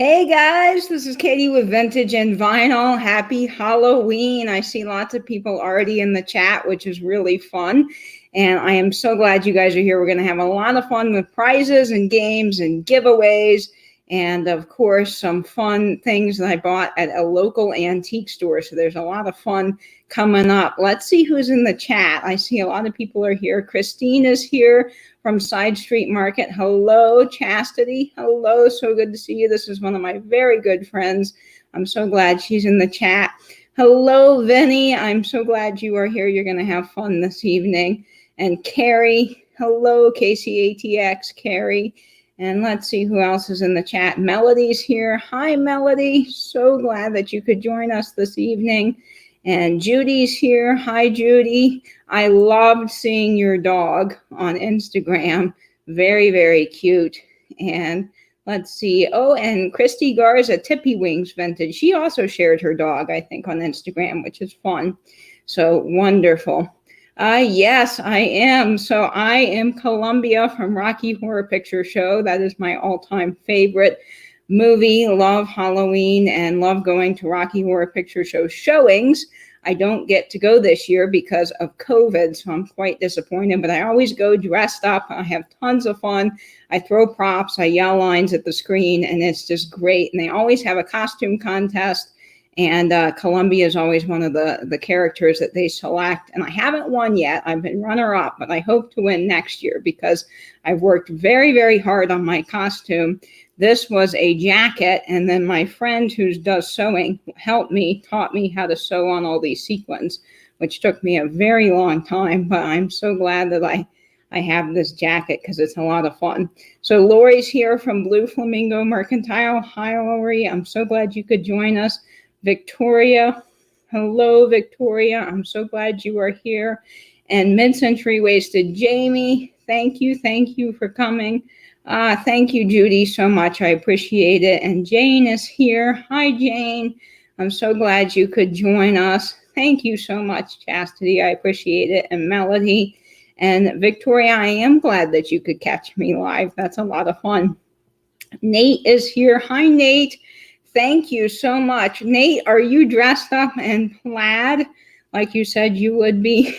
Hey guys, this is Katie with Vintage and Vinyl. Happy Halloween. I see lots of people already in the chat, which is really fun. And I am so glad you guys are here. We're going to have a lot of fun with prizes and games and giveaways. And of course, some fun things that I bought at a local antique store. So there's a lot of fun coming up. Let's see who's in the chat. I see a lot of people are here. Christine is here from Side Street Market. Hello, Chastity. Hello, so good to see you. This is one of my very good friends. I'm so glad she's in the chat. Hello, Vinny. I'm so glad you are here. You're going to have fun this evening. And Carrie. Hello, KCATX, Carrie. And let's see who else is in the chat. Melody's here. Hi, Melody. So glad that you could join us this evening. And Judy's here. Hi, Judy. I loved seeing your dog on Instagram. Very, very cute. And let's see. Oh, and Christy Garza, Tippy Wings Vintage. She also shared her dog, I think, on Instagram, which is fun. So wonderful. Yes, I am. So I am Columbia from Rocky Horror Picture Show. That is my all-time favorite movie. Love Halloween and love going to Rocky Horror Picture Show showings. I don't get to go this year because of COVID, so I'm quite disappointed, but I always go dressed up. I have tons of fun. I throw props, I yell lines at the screen, and it's just great. And they always have a costume contest. And Columbia is always one of the characters that they select. And I haven't won yet. I've been runner-up, but I hope to win next year because I've worked very, very hard on my costume. This was a jacket, and then my friend who does sewing taught me how to sew on all these sequins, which took me a very long time. But I'm so glad that I have this jacket because it's a lot of fun. So Lori's here from Blue Flamingo Mercantile. Hi, Lori. I'm so glad you could join us. Victoria. Hello, Victoria. I'm so glad you are here. And Mid-Century Wasted Jamie. Thank you for coming. Thank you, Judy, so much. I appreciate it. And Jane is here. Hi, Jane. I'm so glad you could join us. Thank you so much, Chastity. I appreciate it. And Melody and Victoria, I am glad that you could catch me live. That's a lot of fun. Nate is here. Hi, Nate. Thank you so much. Nate, are you dressed up in plaid like you said you would be?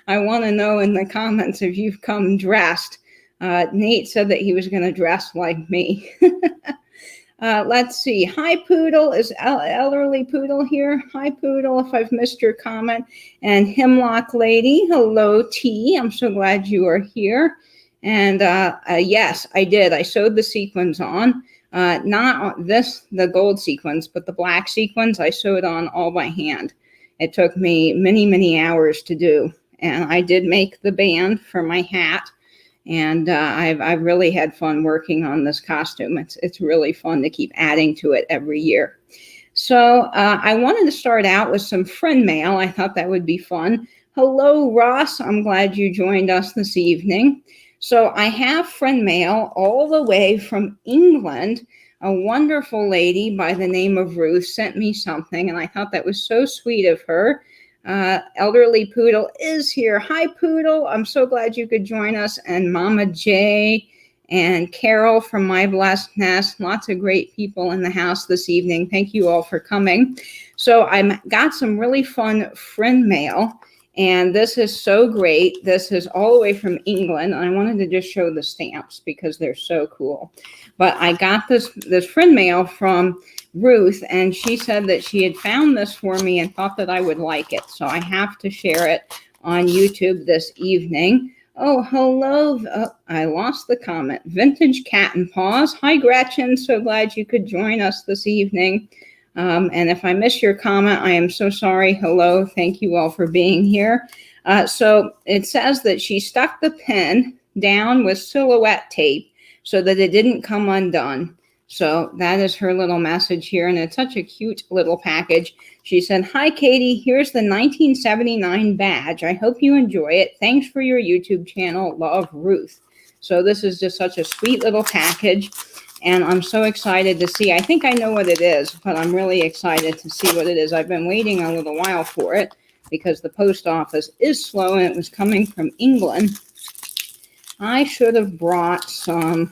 I want to know in the comments if you've come dressed. Nate said that he was going to dress like me. Let's see. Hi, Poodle. Is Elderly Poodle here? Hi, Poodle, if I've missed your comment. And Hemlock Lady. Hello, T. I'm so glad you are here. And yes, I did. I sewed the sequins on. Not on the gold sequins, but the black sequins, I sewed on all by hand. It took me many, many hours to do. And I did make the band for my hat. And I've really had fun working on this costume. It's really fun to keep adding to it every year. So I wanted to start out with some friend mail. I thought that would be fun. Hello, Ross. I'm glad you joined us this evening. So I have friend mail all the way from England. A wonderful lady by the name of Ruth sent me something, and I thought that was so sweet of her. Elderly Poodle is here. Hi, Poodle. I'm so glad you could join us. And Mama J and Carol from My Blessed Nest. Lots of great people in the house this evening. Thank you all for coming. So I got some really fun friend mail. And this is so great. This is all the way from England. I wanted to just show the stamps because they're so cool. But I got this friend mail from Ruth, and she said that she had found this for me and thought that I would like it. So I have to share it on YouTube this evening. Oh, hello. Oh, I lost the comment. Vintage Cat and Paws. Hi, Gretchen. So glad you could join us this evening. And if I miss your comment, I am so sorry. Hello. Thank you all for being here. So it says that she stuck the pin down with silhouette tape so that it didn't come undone. So that is her little message here. And it's such a cute little package. She said, "Hi, Katie. Here's the 1979 badge. I hope you enjoy it. Thanks for your YouTube channel. Love, Ruth." So this is just such a sweet little package. And I'm so excited to see. I think I know what it is, but I'm really excited to see what it is. I've been waiting a little while for it because the post office is slow and it was coming from England. I should have brought some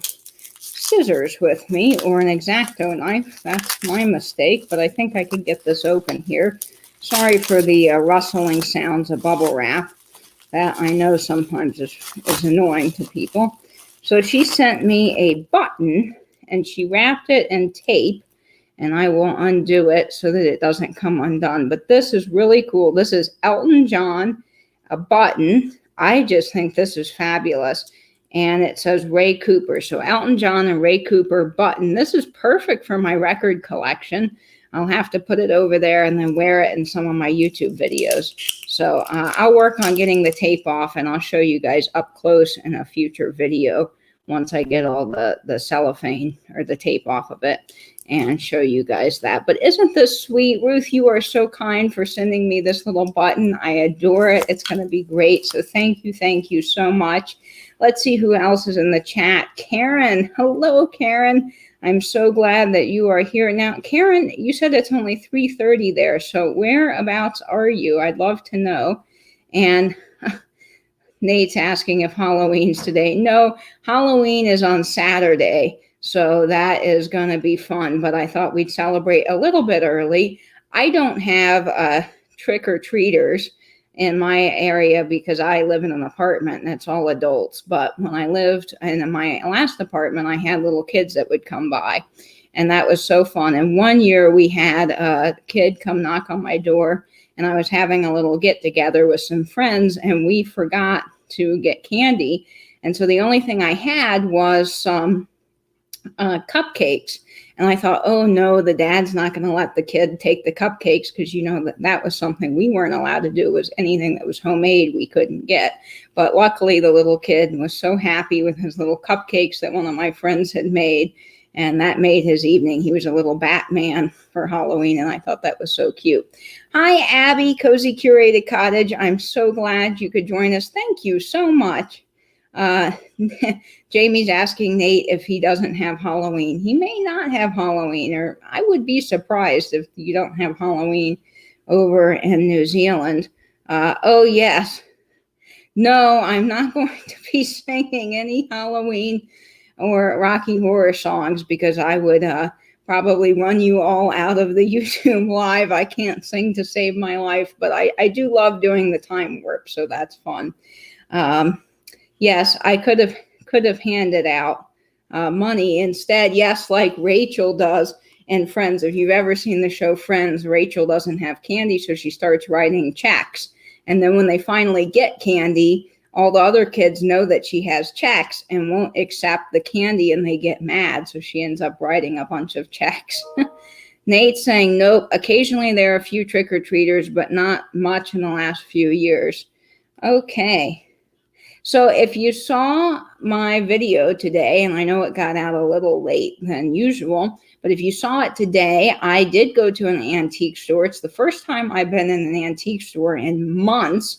scissors with me or an X-Acto knife. That's my mistake, but I think I could get this open here. Sorry for the rustling sounds of bubble wrap. That I know sometimes is annoying to people. So she sent me a button, and she wrapped it in tape, and I will undo it so that it doesn't come undone. But this is really cool. This is Elton John, a button. I just think this is fabulous. And it says Ray Cooper. So Elton John and Ray Cooper button. This is perfect for my record collection. I'll have to put it over there and then wear it in some of my YouTube videos. So I'll work on getting the tape off, and I'll show you guys up close in a future video once I get all the cellophane or the tape off of it and show you guys that. But isn't this sweet? Ruth, you are so kind for sending me this little button. I adore it. It's going to be great. So thank you so much. Let's see who else is in the chat. Karen. Hello, Karen. I'm so glad that you are here. Now, Karen, you said it's only 3:30 there, so whereabouts are you? I'd love to know. And Nate's asking if Halloween's today. No, Halloween is on Saturday, so that is going to be fun, but I thought we'd celebrate a little bit early. I don't have trick-or-treaters in my area because I live in an apartment and it's all adults. But when I lived in my last apartment, I had little kids that would come by, and that was so fun. And one year we had a kid come knock on my door, and I was having a little get together with some friends, and we forgot to get candy. And so the only thing I had was some cupcakes. And I thought, oh no, the dad's not going to let the kid take the cupcakes, because you know that was something we weren't allowed to do, was anything that was homemade we couldn't get. But luckily the little kid was so happy with his little cupcakes that one of my friends had made, and that made his evening. He was a little Batman for Halloween, and I thought that was so cute. Hi, Abby, Cozy Curated Cottage. I'm so glad you could join us. Thank you so much. Jamie's asking Nate if he doesn't have Halloween. He may not have Halloween, or I would be surprised if you don't have Halloween over in New Zealand. Oh, yes. No, I'm not going to be singing any Halloween or Rocky Horror songs, because I would probably run you all out of the YouTube live. I can't sing to save my life, but I do love doing the time warp, so that's fun. Yes, I could have handed out money instead. Yes, like Rachel does in Friends. If you've ever seen the show Friends, Rachel doesn't have candy, so she starts writing checks. And then when they finally get candy, all the other kids know that she has checks and won't accept the candy, and they get mad. So she ends up writing a bunch of checks. Nate's saying, nope, occasionally there are a few trick-or-treaters, but not much in the last few years. Okay. So if you saw my video today, and I know it got out a little late than usual, but if you saw it today, I did go to an antique store. It's the first time I've been in an antique store in months,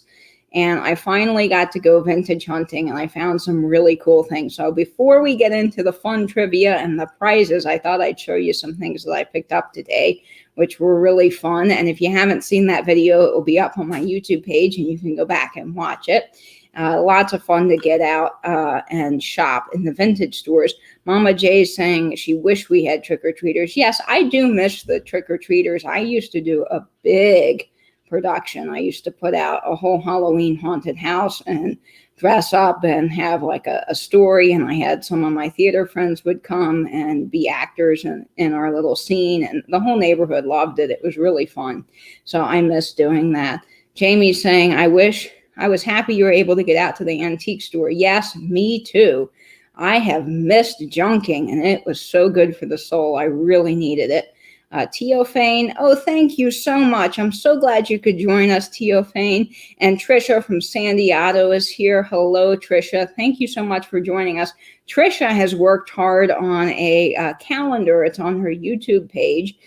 and I finally got to go vintage hunting, and I found some really cool things. So before we get into the fun trivia and the prizes, I thought I'd show you some things that I picked up today, which were really fun. And if you haven't seen that video, it will be up on my YouTube page, and you can go back and watch it. Lots of fun to get out and shop in the vintage stores. Mama Jay's saying she wished we had trick-or-treaters. Yes, I do miss the trick-or-treaters. I used to do a big production. I used to put out a whole Halloween haunted house and dress up and have like a story. And I had some of my theater friends would come and be actors in our little scene. And the whole neighborhood loved it. It was really fun. So I miss doing that. Jamie's saying, I was happy you were able to get out to the antique store. Yes, me too. I have missed junking, and it was so good for the soul. I really needed it. Teofane, oh, thank you so much. I'm so glad you could join us, Teofane. And Trisha from Santiago is here. Hello, Trisha. Thank you so much for joining us. Trisha has worked hard on a calendar. It's on her YouTube page.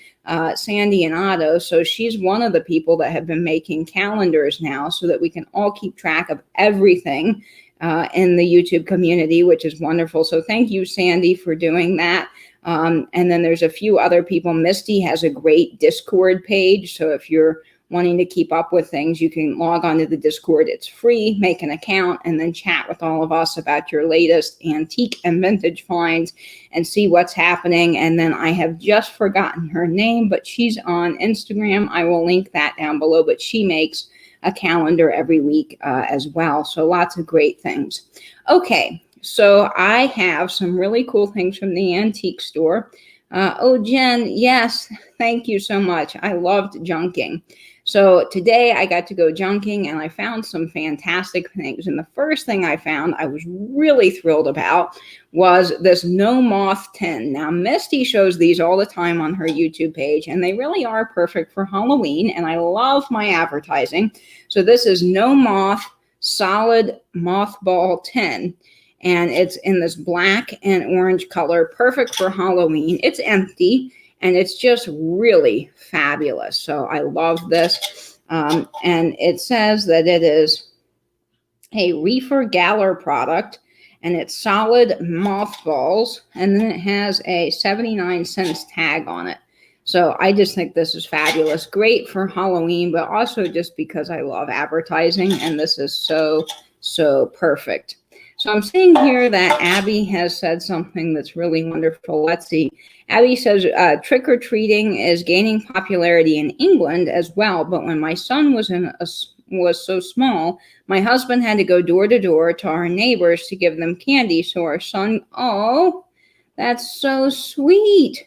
Sandy and Otto. So she's one of the people that have been making calendars now so that we can all keep track of everything in the YouTube community, which is wonderful. So thank you, Sandy, for doing that. And then there's a few other people. Misty has a great Discord page. So if you're wanting to keep up with things, you can log onto the Discord. It's free, make an account, and then chat with all of us about your latest antique and vintage finds and see what's happening. And then I have just forgotten her name, but she's on Instagram. I will link that down below, but she makes a calendar every week as well. So lots of great things. Okay, so I have some really cool things from the antique store. Oh, Jen, yes, thank you so much. I loved junking. So today I got to go junking and I found some fantastic things. And the first thing I found I was really thrilled about was this no moth tin. Now, Misty shows these all the time on her YouTube page, and they really are perfect for Halloween. And I love my advertising. So this is no moth solid mothball tin. And it's in this black and orange color, perfect for Halloween. It's empty. And it's just really fabulous. So I love this. And it says that it is a Reefer Galler product. And it's solid mothballs. And then it has a 79 cents tag on it. So I just think this is fabulous. Great for Halloween, but also just because I love advertising. And this is so, so perfect. So I'm seeing here that Abby has said something that's really wonderful. Let's see. Abby says trick-or-treating is gaining popularity in England as well, but when my son was so small, my husband had to go door to door to our neighbors to give them candy. So our son, oh, that's so sweet.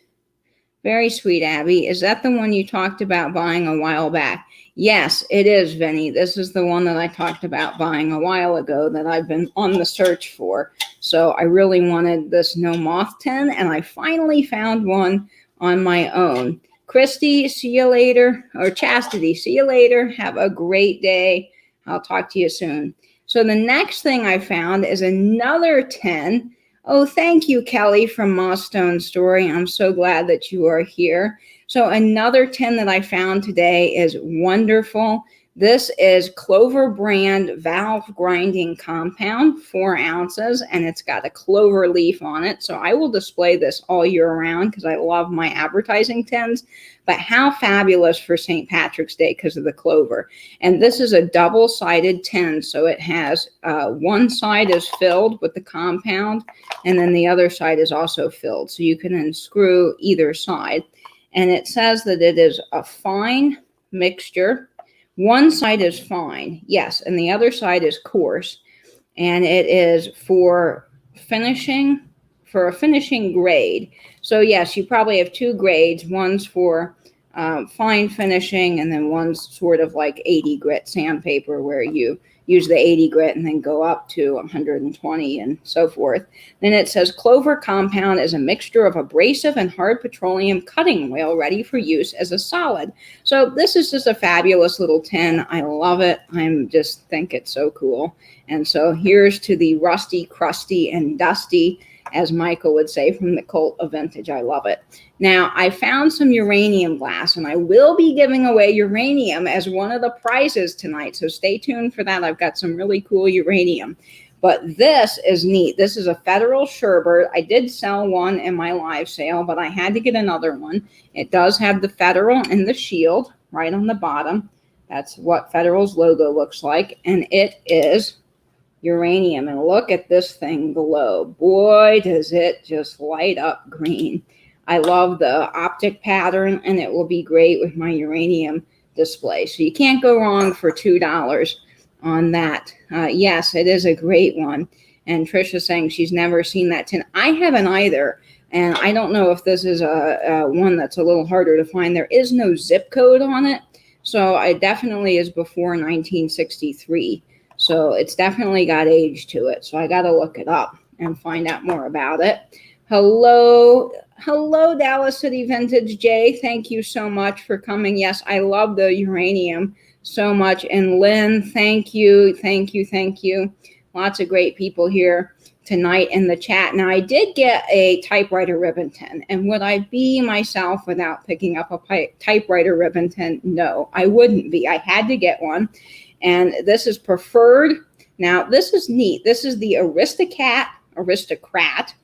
Very sweet, Abby. Is that the one you talked about buying a while back? Yes, it is, Vinny. This is the one that I talked about buying a while ago that I've been on the search for. So I really wanted this no moth tin, and I finally found one on my own. Christy, see you later. Or Chastity, see you later. Have a great day. I'll talk to you soon. So the next thing I found is another tin. Oh, thank you, Kelly from Moss Stone Story. I'm so glad that you are here. So another tin that I found today is wonderful. This is Clover brand valve grinding compound, 4 ounces, and it's got a clover leaf on it. So I will display this all year round because I love my advertising tins. But how fabulous for St. Patrick's Day because of the clover. And this is a double-sided tin. So it has one side is filled with the compound, and then the other side is also filled. So you can unscrew either side. And it says that it is a fine mixture. One side is fine, yes, and the other side is coarse. And it is for finishing, for a finishing grade. So yes, you probably have 2 grades. One's for fine finishing, and then one's sort of like 80 grit sandpaper where you use the 80 grit and then go up to 120 and so forth. Then it says Clover compound is a mixture of abrasive and hard petroleum cutting oil ready for use as a solid. So this is just a fabulous little tin. I love it. I just think it's so cool. And so here's to the rusty, crusty, and dusty, as Michael would say, from the cult of vintage. I love it. Now, I found some uranium glass, and I will be giving away uranium as one of the prizes tonight. So stay tuned for that. I've got some really cool uranium. But this is neat. This is a Federal Sherbert. I did sell one in my live sale, but I had to get another one. It does have the Federal and the shield right on the bottom. That's what Federal's logo looks like. And it is uranium. And look at this thing below. Boy, does it just light up green. I love the optic pattern, and it will be great with my uranium display. So you can't go wrong for $2 on that. Yes, it is a great one. And Trisha's saying she's never seen that tin. I haven't either. And I don't know if this is a one that's a little harder to find. There is no zip code on it. So it definitely is before 1963. So it's definitely got age to it. So I got to look it up and find out more about it. Hello, Dallas City Vintage Jay. Thank you so much for coming. Yes, I love the uranium so much. And Lynn, thank you. Lots of great people here tonight in the chat. Now, I did get a typewriter ribbon tin. And would I be myself without picking up a typewriter ribbon tin? No, I wouldn't be. I had to get one. And this is preferred. Now, this is neat. This is the aristocrat,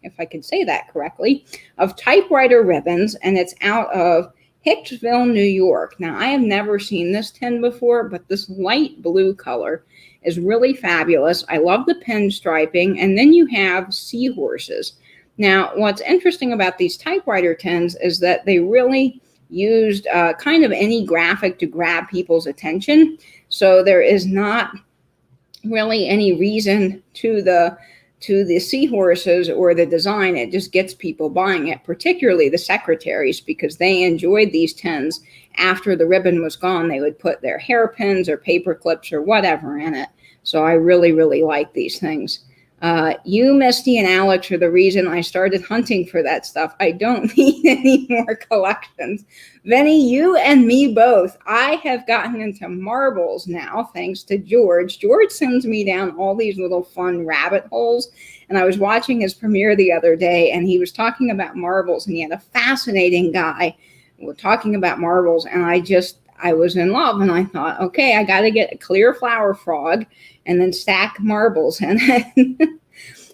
if I could say that correctly, of typewriter ribbons. And it's out of Hicksville, New York. Now, I have never seen this tin before, but this light blue color is really fabulous. I love the pinstriping, and then you have seahorses. Now, what's interesting about these typewriter tins is that they really used kind of any graphic to grab people's attention. So there is not really any reason to the seahorses or the design. It just gets people buying it, particularly the secretaries, because they enjoyed these tins. After the ribbon was gone, they would put their hairpins or paper clips or whatever in it. So I really, really like these things. You, Misty, and Alex are the reason I started hunting for that stuff. I don't need any more collections. Vinny, you and me both. I have gotten into marbles now, thanks to George. George sends me down all these little fun rabbit holes. And I was watching his premiere the other day, and he was talking about marbles, and he had a fascinating guy talking about marbles. And I was in love, and I thought, okay, I got to get a clear flower frog and then stack marbles in it.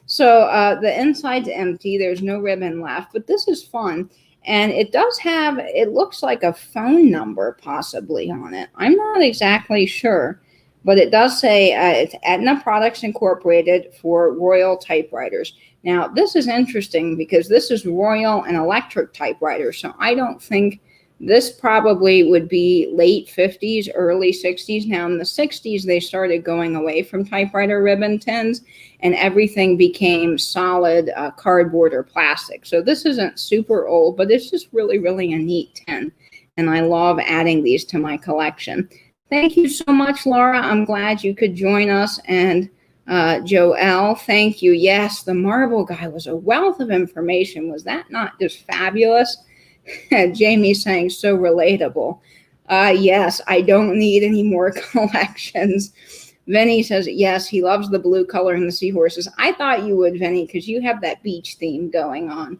So the inside's empty. There's no ribbon left, but this is fun. And it does have, it looks like a phone number possibly on it. I'm not exactly sure, but it does say it's Aetna Products Incorporated for Royal typewriters. Now, this is interesting because this is Royal and electric typewriters, so I don't think this probably would be late 50s, early 60s. Now, in the 60s, they started going away from typewriter ribbon tins, and everything became solid cardboard or plastic. So this isn't super old, but it's just really, really a neat tin. And I love adding these to my collection. Thank you so much, Laura. I'm glad you could join us. And Joelle, thank you. Yes, the marble guy was a wealth of information. Was that not just fabulous? Jamie saying so relatable. Yes, I don't need any more collections. Vinny says, yes, he loves the blue color and the seahorses. I thought you would, Vinny, because you have that beach theme going on.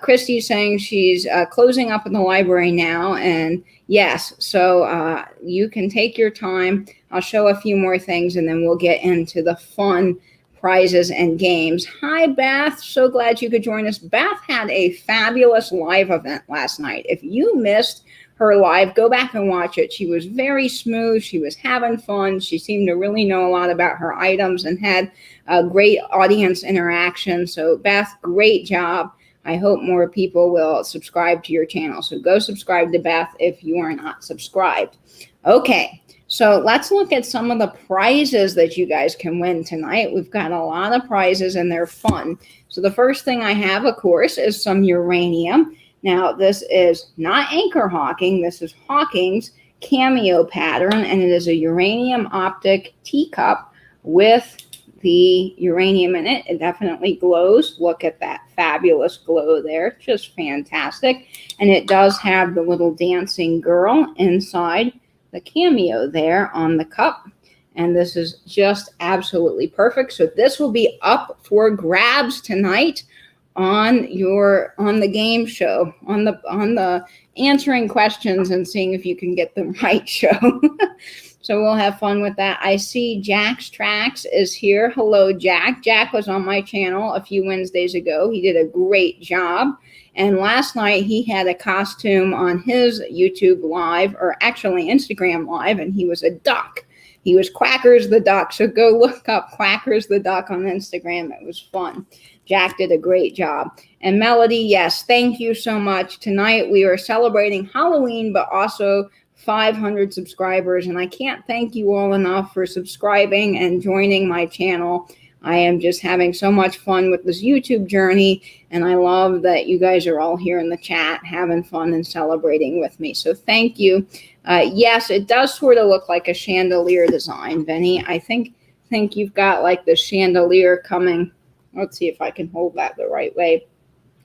Christy's saying she's closing up in the library now. And yes, so you can take your time. I'll show a few more things, and then we'll get into the fun prizes and games. Hi, Beth. So glad you could join us. Beth had a fabulous live event last night. If you missed her live, go back and watch it. She was very smooth. She was having fun. She seemed to really know a lot about her items and had a great audience interaction. So, Beth, great job. I hope more people will subscribe to your channel. So go subscribe to Beth if you are not subscribed. Okay. So let's look at some of the prizes that you guys can win tonight. We've got a lot of prizes and they're fun. So the first thing I have, of course, is some uranium. Now, this is not Anchor Hawking. This is Hawking's Cameo pattern, and it is a uranium optic teacup with the uranium in it. It definitely glows. Look at that fabulous glow there. Just fantastic. And it does have the little dancing girl inside the cameo there on the cup, and this is just absolutely perfect. So this will be up for grabs tonight on the game show, on the answering questions and seeing if you can get them right show. So we'll have fun with that. I see Jack's Tracks is here. Hello, Jack. Jack was on my channel a few Wednesdays ago. He did a great job. And last night he had a costume on his YouTube live, or actually Instagram live, and he was a duck. He was Quackers the Duck. So go look up Quackers the Duck on Instagram. It was fun. Jack did a great job. And Melody, yes, thank you so much. Tonight we are celebrating Halloween, but also 500 subscribers. And I can't thank you all enough for subscribing and joining my channel. I am just having so much fun with this YouTube journey, and I love that you guys are all here in the chat having fun and celebrating with me. So thank you. Yes, it does sort of look like a chandelier design, Vinny. I think you've got like the chandelier coming. Let's see if I can hold that the right way.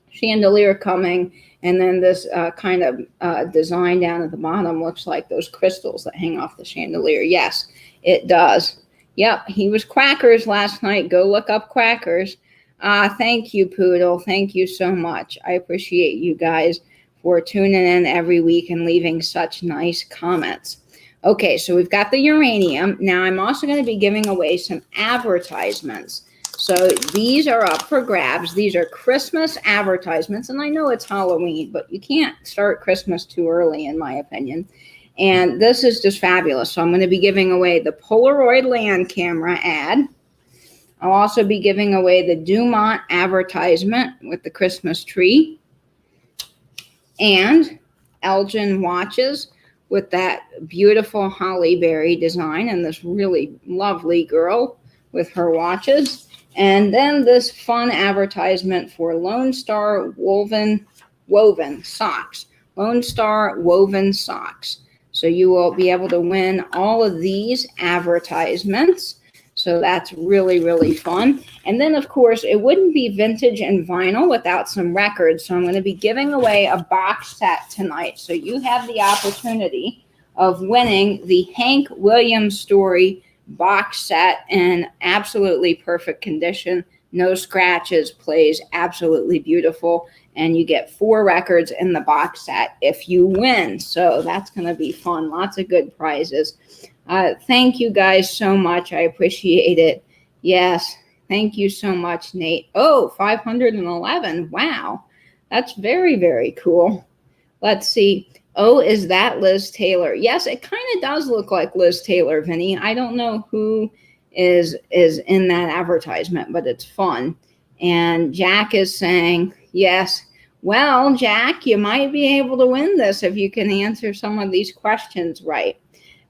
Chandelier coming, and then this kind of design down at the bottom looks like those crystals that hang off the chandelier. Yes, it does. Yep, he was Quackers last night. Go look up Quackers. Thank you, Poodle. Thank you so much. I appreciate you guys for tuning in every week and leaving such nice comments. Okay, so we've got the uranium. Now I'm also going to be giving away some advertisements. So these are up for grabs. These are Christmas advertisements. And I know it's Halloween, but you can't start Christmas too early, in my opinion. And this is just fabulous. So I'm going to be giving away the Polaroid land camera ad. I'll also be giving away the Dumont advertisement with the Christmas tree. And Elgin watches with that beautiful Holly Berry design and this really lovely girl with her watches. And then this fun advertisement for Lone Star woven socks. Lone Star woven socks. So you will be able to win all of these advertisements. So that's really, really fun. And then, of course, it wouldn't be vintage and vinyl without some records. So I'm going to be giving away a box set tonight. So you have the opportunity of winning the Hank Williams Story box set in absolutely perfect condition. No scratches, plays absolutely beautiful. And you get 4 records in the box set if you win. So that's going to be fun. Lots of good prizes. Thank you guys so much. I appreciate it. Yes. Thank you so much, Nate. Oh, 511. Wow. That's very, very cool. Let's see. Oh, is that Liz Taylor? Yes, it kind of does look like Liz Taylor, Vinny. I don't know who is in that advertisement, but it's fun. And Jack is saying, yes. Well, Jack, you might be able to win this if you can answer some of these questions right.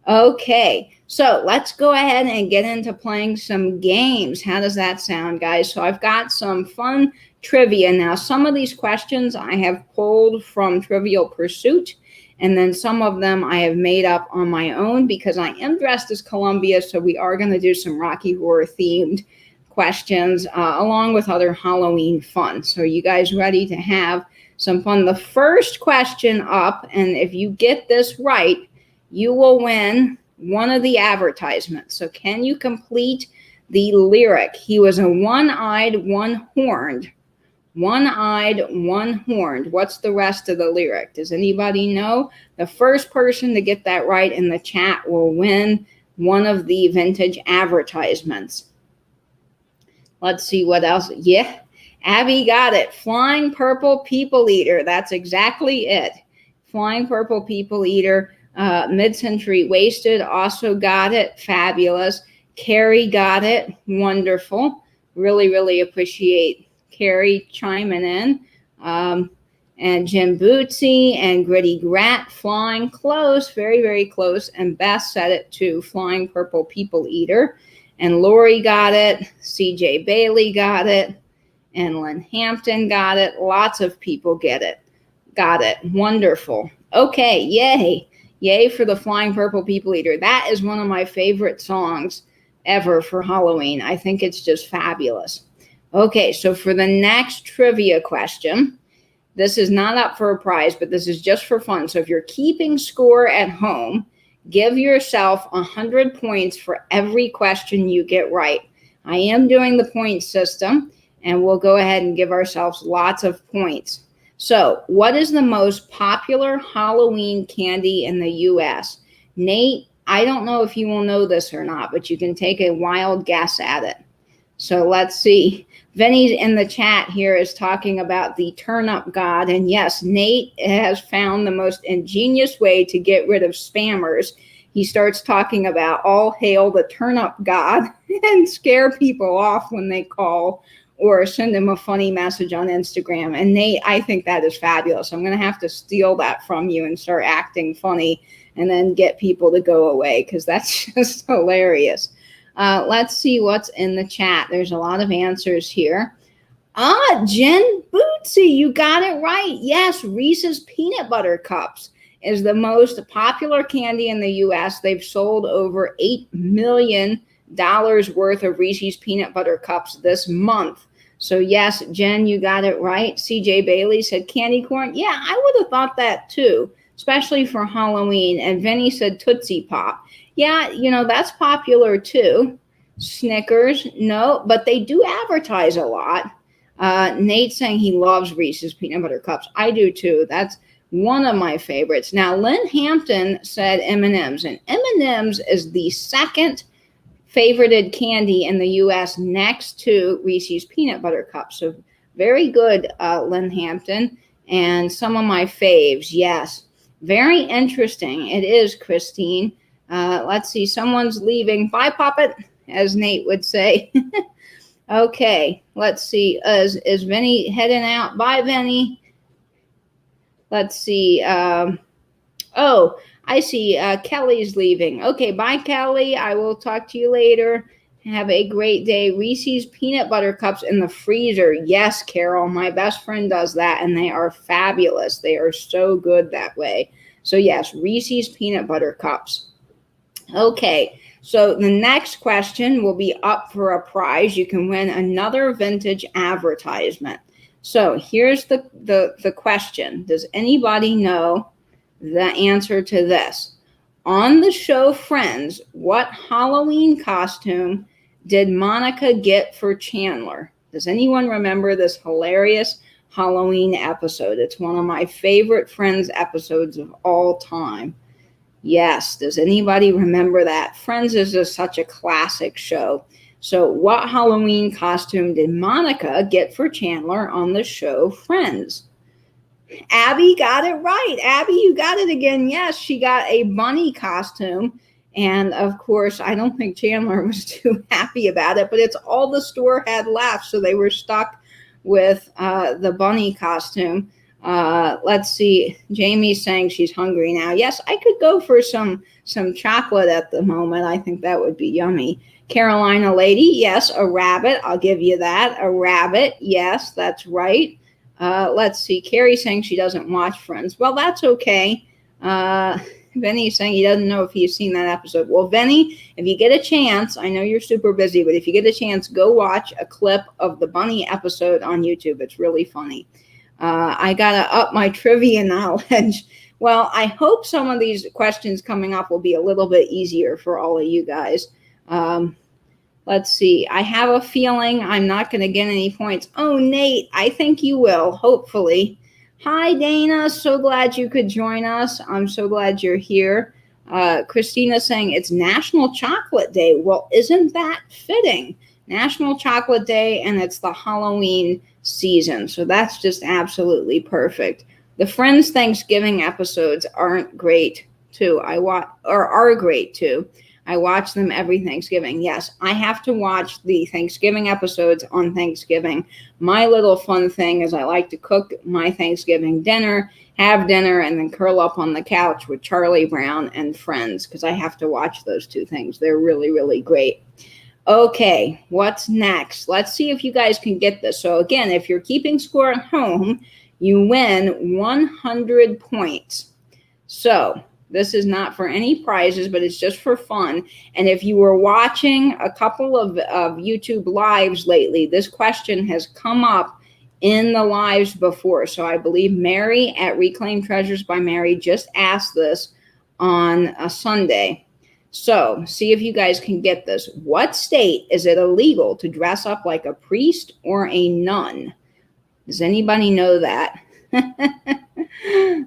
Okay, so let's go ahead and get into playing some games. How does that sound, guys? So I've got some fun trivia. Now, some of these questions I have pulled from Trivial Pursuit, and then some of them I have made up on my own because I am dressed as Columbia, so we are going to do some Rocky Horror themed questions along with other Halloween fun. So you guys ready to have some fun? The first question up, and if you get this right, you will win one of the advertisements. So can you complete the lyric? He was a one-eyed, one-horned. One-eyed, one-horned. What's the rest of the lyric? Does anybody know? The first person to get that right in the chat will win one of the vintage advertisements. Let's see what else. Yeah, Abby got it. Flying Purple People Eater. That's exactly it. Flying Purple People Eater. Mid-Century Wasted also got it. Fabulous. Carrie got it. Wonderful. Really, really appreciate Carrie chiming in. And Jim Bootsy and Gritty Grat flying close. Very, very close. And Beth said it too. Flying Purple People Eater. And Lori got it. CJ Bailey got it. And Lynn Hampton got it. Lots of people get it. Got it. Wonderful. Okay. Yay. Yay for the Flying Purple People Eater. That is one of my favorite songs ever for Halloween. I think it's just fabulous. Okay, so for the next trivia question, this is not up for a prize, but this is just for fun. So if you're keeping score at home, give yourself 100 points for every question you get right. I am doing the point system, and we'll go ahead and give ourselves lots of points. So, what is the most popular Halloween candy in the U.S.? Nate, I don't know if you will know this or not, but you can take a wild guess at it. So, let's see. Vinny in the chat here is talking about the turnip god. And yes, Nate has found the most ingenious way to get rid of spammers. He starts talking about all hail the turnip god and scare people off when they call or send him a funny message on Instagram. And Nate, I think that is fabulous. I'm going to have to steal that from you and start acting funny and then get people to go away because that's just hilarious. Let's see what's in the chat. There's a lot of answers here. Jen Bootsy, you got it right. Yes, Reese's Peanut Butter Cups is the most popular candy in the U.S. They've sold over $8 million worth of Reese's Peanut Butter Cups this month. So yes, Jen, you got it right. CJ Bailey said candy corn. Yeah, I would have thought that too, especially for Halloween. And Vinny said Tootsie Pop. Yeah, you know, that's popular too. Snickers, no, but they do advertise a lot. Nate saying he loves Reese's Peanut Butter Cups. I do too. That's one of my favorites. Now, Lynn Hampton said M&M's, and M&M's is the second favorited candy in the U.S. next to Reese's Peanut Butter Cups. So very good, Lynn Hampton. And some of my faves, yes. Very interesting. It is, Christine. Let's see. Someone's leaving. Bye, Puppet, as Nate would say. Okay, let's see. Is Vinny heading out? Bye, Vinny. Let's see. Oh, I see. Kelly's leaving. Okay, bye, Kelly. I will talk to you later. Have a great day. Reese's Peanut Butter Cups in the freezer. Yes, Carol, my best friend does that, and they are fabulous. They are so good that way. So, yes, Reese's Peanut Butter Cups. Okay, so the next question will be up for a prize. You can win another vintage advertisement. So here's the question. Does anybody know the answer to this? On the show Friends, what Halloween costume did Monica get for Chandler? Does anyone remember this hilarious Halloween episode? It's one of my favorite Friends episodes of all time. Yes, does anybody remember that? Friends is just such a classic show. So what Halloween costume did Monica get for Chandler on the show Friends? Abby got it right. Abby, you got it again. Yes, she got a bunny costume. And of course, I don't think Chandler was too happy about it, but it's all the store had left. So they were stuck with the bunny costume. Let's see. Jamie's saying she's hungry now. Yes, I could go for some chocolate at the moment. I think that would be yummy. Carolina lady, yes, a rabbit. I'll give you that. A rabbit. Yes, that's right. Let's see. Carrie's saying she doesn't watch Friends. Well, that's okay. Vinny's saying he doesn't know if he's seen that episode. Well, Vinny, if you get a chance, I know you're super busy, but if you get a chance, go watch a clip of the bunny episode on YouTube. It's really funny. I got to up my trivia knowledge. Well, I hope some of these questions coming up will be a little bit easier for all of you guys. Let's see. I have a feeling I'm not going to get any points. Oh, Nate, I think you will, hopefully. Hi, Dana. So glad you could join us. I'm so glad you're here. Christina's saying it's National Chocolate Day. Well, isn't that fitting? National Chocolate Day, and it's the Halloween season. So that's just absolutely perfect. The Friends Thanksgiving episodes aren't great too. Are great too. I watch them every Thanksgiving. Yes, I have to watch the Thanksgiving episodes on Thanksgiving. My little fun thing is I like to cook my Thanksgiving dinner, have dinner, and then curl up on the couch with Charlie Brown and Friends because I have to watch those two things. They're really, really great. Okay, what's next? Let's see if you guys can get this. So again, if you're keeping score at home, you win 100 points. So this is not for any prizes, but it's just for fun. And if you were watching a couple of YouTube lives lately, this question has come up in the lives before. So I believe Mary at Reclaim Treasures by Mary just asked this on a Sunday. So see if you guys can get this. What state is it illegal to dress up like a priest or a nun? Does anybody know that?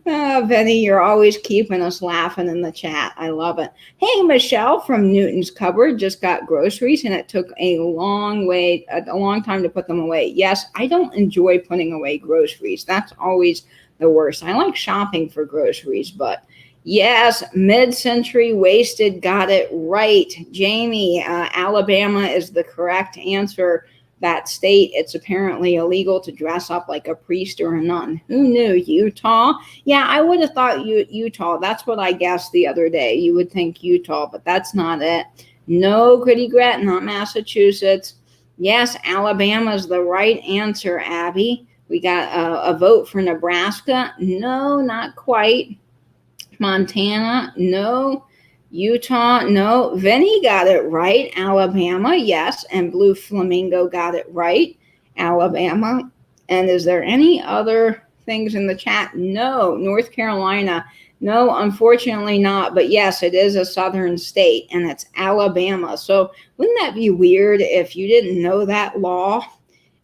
Oh, Benny, you're always keeping us laughing in the chat. I love it. Hey, Michelle from Newton's Cupboard just got groceries, and it took a long time to put them away. Yes, I don't enjoy putting away groceries. That's always the worst. I like shopping for groceries, but yes, mid-century wasted got it right. Jamie, Alabama is the correct answer. That state, it's apparently illegal to dress up like a priest or a nun. Who knew? Utah? Yeah, I would have thought Utah. That's what I guessed the other day. You would think Utah, but that's not it. No, Gritty Gret, not Massachusetts. Yes, Alabama's the right answer, Abby. We got a vote for Nebraska. No, not quite. Montana, no. Utah, no. Vinny got it right. Alabama, yes. And Blue Flamingo got it right. Alabama. And is there any other things in the chat? No. North Carolina, no, unfortunately not. But yes, it is a southern state, and it's Alabama. So wouldn't that be weird if you didn't know that law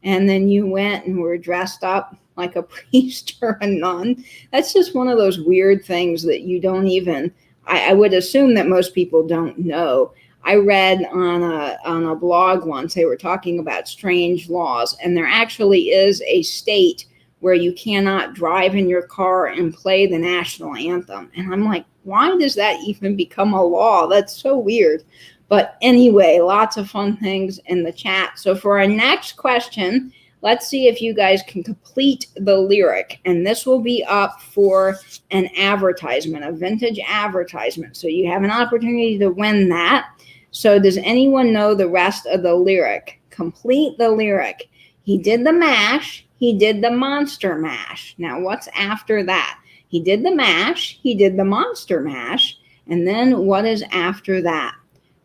and then you went and were dressed up like a priest or a nun? That's just one of those weird things that you don't even... I would assume that most people don't know. I read on a blog once, they were talking about strange laws, and there actually is a state where you cannot drive in your car and play the national anthem. And I'm like, why does that even become a law? That's so weird. But anyway, lots of fun things in the chat. So for our next question, let's see if you guys can complete the lyric. And this will be up for an advertisement, a vintage advertisement. So you have an opportunity to win that. So does anyone know the rest of the lyric? Complete the lyric. He did the mash. He did the monster mash. Now what's after that? He did the mash. He did the monster mash. And then what is after that?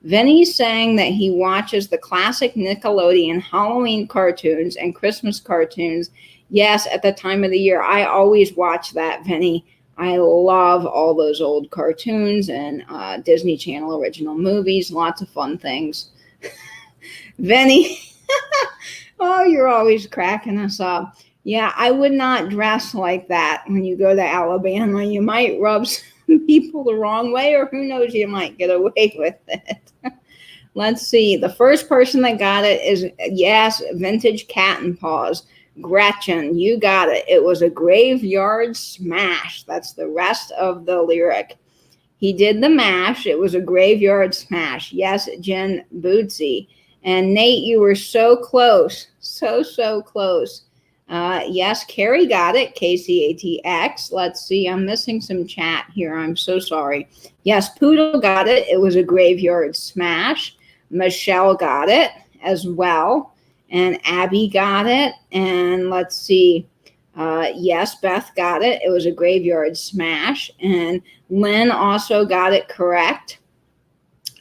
Vinny's saying that he watches the classic Nickelodeon Halloween cartoons and Christmas cartoons. Yes, at the time of the year. I always watch that, Vinny. I love all those old cartoons and Disney Channel original movies. Lots of fun things. Vinny, oh, you're always cracking us up. Yeah, I would not dress like that when you go to Alabama. You might rub some people the wrong way, or who knows, you might get away with it. Let's see. The first person that got it is, yes, vintage cat and paws. Gretchen, you got it. It was a graveyard smash. That's the rest of the lyric. He did the mash. It was a graveyard smash. Yes, Jen Bootsy. And Nate, you were so close. So close. Yes, Carrie got it. KCATX. Let's see. I'm missing some chat here. I'm so sorry. Yes, Poodle got it. It was a graveyard smash. Michelle got it as well. And Abby got it. And let's see. Yes, Beth got it. It was a graveyard smash. And Lynn also got it correct.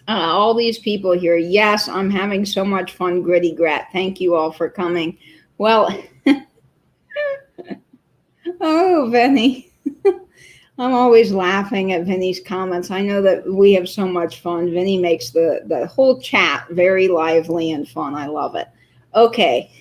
All these people here. Yes, I'm having so much fun, Gritty Grat. Thank you all for coming. Well, oh, Vinny. I'm always laughing at Vinny's comments. I know that we have so much fun. Vinny makes the whole chat very lively and fun. I love it. Okay.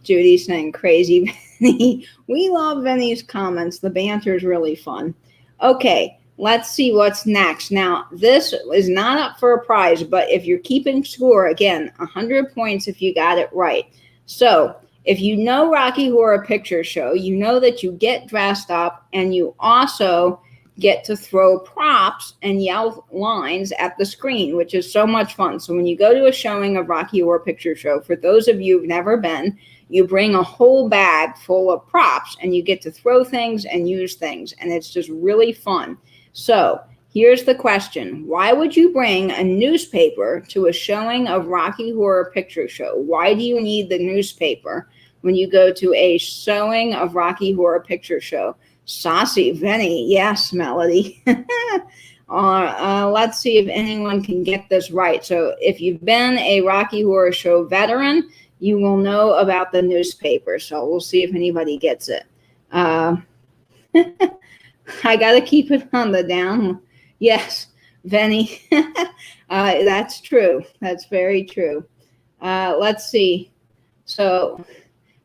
Judy's saying crazy Vinny. We love Vinny's comments. The banter is really fun. Okay. Let's see what's next. Now, this is not up for a prize, but if you're keeping score, again, 100 points if you got it right. So if you know Rocky Horror Picture Show, you know that you get dressed up and you also get to throw props and yell lines at the screen, which is so much fun. So when you go to a showing of Rocky Horror Picture Show, for those of you who've never been, you bring a whole bag full of props and you get to throw things and use things. And it's just really fun. So here's the question. Why would you bring a newspaper to a showing of Rocky Horror Picture Show? Why do you need the newspaper when you go to a showing of Rocky Horror Picture Show? Saucy Vinny. Yes, Melody. Let's see if anyone can get this right. So if you've been a Rocky Horror Show veteran, you will know about the newspaper. So we'll see if anybody gets it. I got to keep it on the down. Yes, Vinny. That's true. That's very true. Let's see. So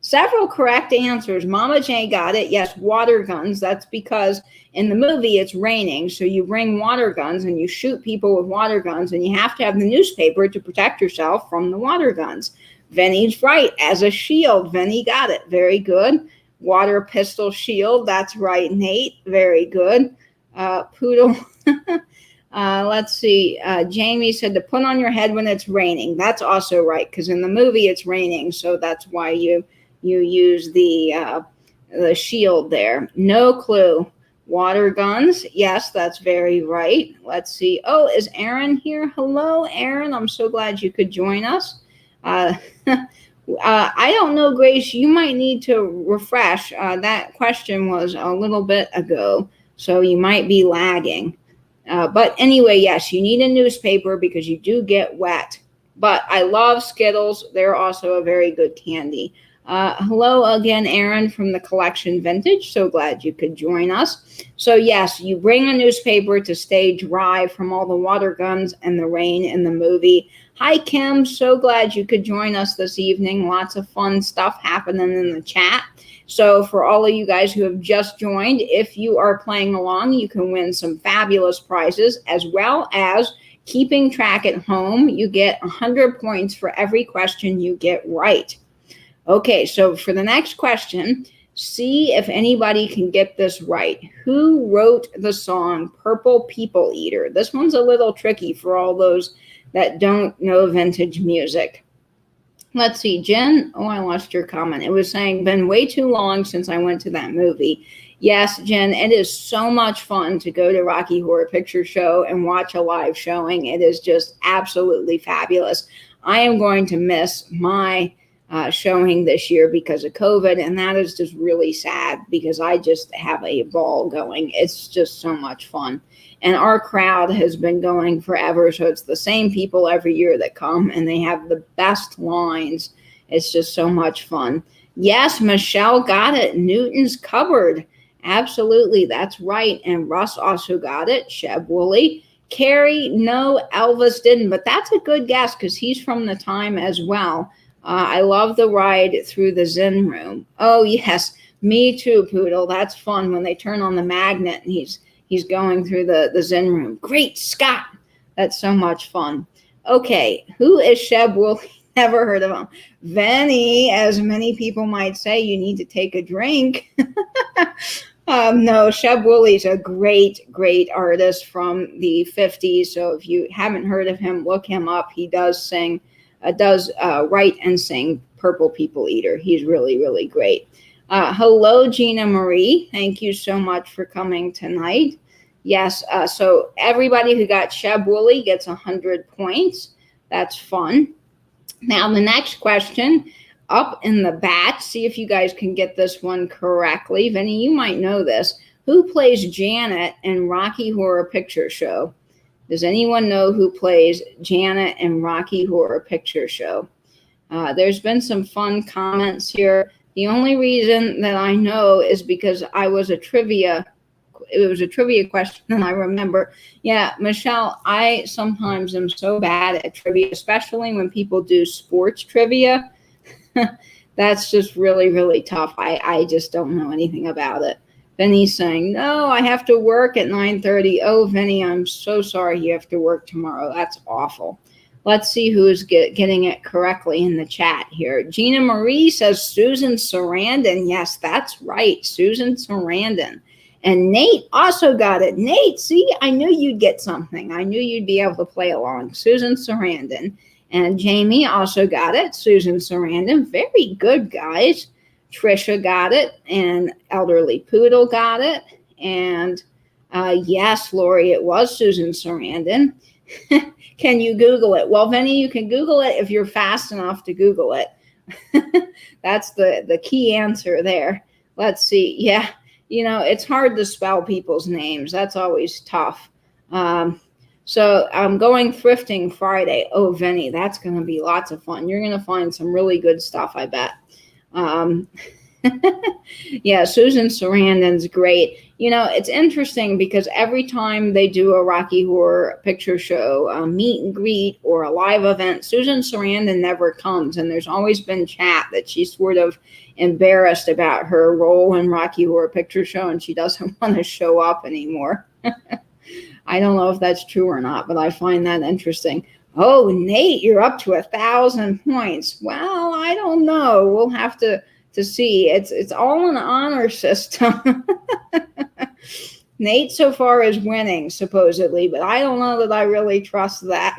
several correct answers. Mama Jane got it. Yes, water guns. That's because in the movie it's raining. So you bring water guns and you shoot people with water guns, and you have to have the newspaper to protect yourself from the water guns. Vinny's right. As a shield. Vinny got it. Very good. Water pistol shield. That's right, Nate. Very good. Poodle. Let's see. Jamie said to put on your head when it's raining. That's also right, because in the movie it's raining, so that's why you use the shield there. No clue. Water guns. Yes, that's very right. Let's see. Oh, is Aaron here? Hello, Aaron. I'm so glad you could join us. I don't know, Grace. You might need to refresh. That question was a little bit ago, so you might be lagging. But anyway, yes, you need a newspaper because you do get wet. But I love Skittles. They're also a very good candy. Hello again, Aaron from the Collection Vintage. So glad you could join us. So yes, you bring a newspaper to stay dry from all the water guns and the rain in the movie. Hi, Kim. So glad you could join us this evening. Lots of fun stuff happening in the chat. So for all of you guys who have just joined, if you are playing along, you can win some fabulous prizes, as well as Keeping track at home, you get 100 points for every question you get right. Okay, so for the next question, see if anybody can get this right. Who wrote the song Purple People Eater? This one's a little tricky for all those that don't know vintage music. Let's see, Jen. Oh, I lost your comment. It was saying, been way too long since I went to that movie. Yes, Jen, it is so much fun to go to Rocky Horror Picture Show and watch a live showing. It is just absolutely fabulous. I am going to miss my showing this year because of COVID, and that is just really sad because I just have a ball going. It's just so much fun. And our crowd has been going forever, so it's the same people every year that come, and they have the best lines. It's just so much fun. Yes, Michelle got it. Newton's Cupboard. Absolutely, that's right. And Russ also got it. Sheb Woolley. Carrie, no, Elvis didn't, but that's a good guess because he's from the time as well. I love the ride through the Zen room. Oh, yes, me too, Poodle. That's fun when they turn on the magnet and he's going through the Zen room. Great Scott. That's so much fun. Okay, who is Sheb Woolley? Never heard of him. Venny, as many people might say, you need to take a drink. No, Sheb Woolley's a great, great artist from the 50s. So if you haven't heard of him, look him up. He does sing, write and sing Purple People Eater. He's really, really great. Hello, Gina Marie. Thank you so much for coming tonight. Yes, so everybody who got Sheb Woolley gets 100 points. That's fun. Now, the next question, up in the bat, see if you guys can get this one correctly. Vinny, you might know this. Who plays Janet in Rocky Horror Picture Show? Does anyone know who plays Janet in Rocky Horror Picture Show? There's been some fun comments here. The only reason that I know is because it was a trivia question and I remember. Yeah, Michelle, I sometimes am so bad at trivia, especially when people do sports trivia. That's just really, really tough. I just don't know anything about it. Vinny's saying, no, I have to work at 9:30. Oh, Vinny, I'm so sorry you have to work tomorrow. That's awful. Let's see who's getting it correctly in the chat here. Gina Marie says Susan Sarandon. Yes, that's right, Susan Sarandon. And Nate also got it. Nate, see, I knew you'd get something. I knew you'd be able to play along. Susan Sarandon. And Jamie also got it. Susan Sarandon. Very good, guys. Trisha got it. And Elderly Poodle got it. And yes, Lori, it was Susan Sarandon. Can you Google it? Well, Vinny, you can Google it if you're fast enough to Google it. That's the key answer there. Let's see. Yeah, you know, it's hard to spell people's names. That's always tough. So I'm going thrifting Friday. Oh, Vinny, that's going to be lots of fun. You're going to find some really good stuff, I bet. Yeah, Susan Sarandon's great. You know, it's interesting because every time they do a Rocky Horror Picture Show, a meet and greet or a live event, Susan Sarandon never comes. And there's always been chat that she's sort of embarrassed about her role in Rocky Horror Picture Show and she doesn't want to show up anymore. I don't know if that's true or not, but I find that interesting. Oh, Nate, you're up to 1,000 points. Well, I don't know. We'll have to see. It's all an honor system. Nate so far is winning, supposedly, but I don't know that I really trust that.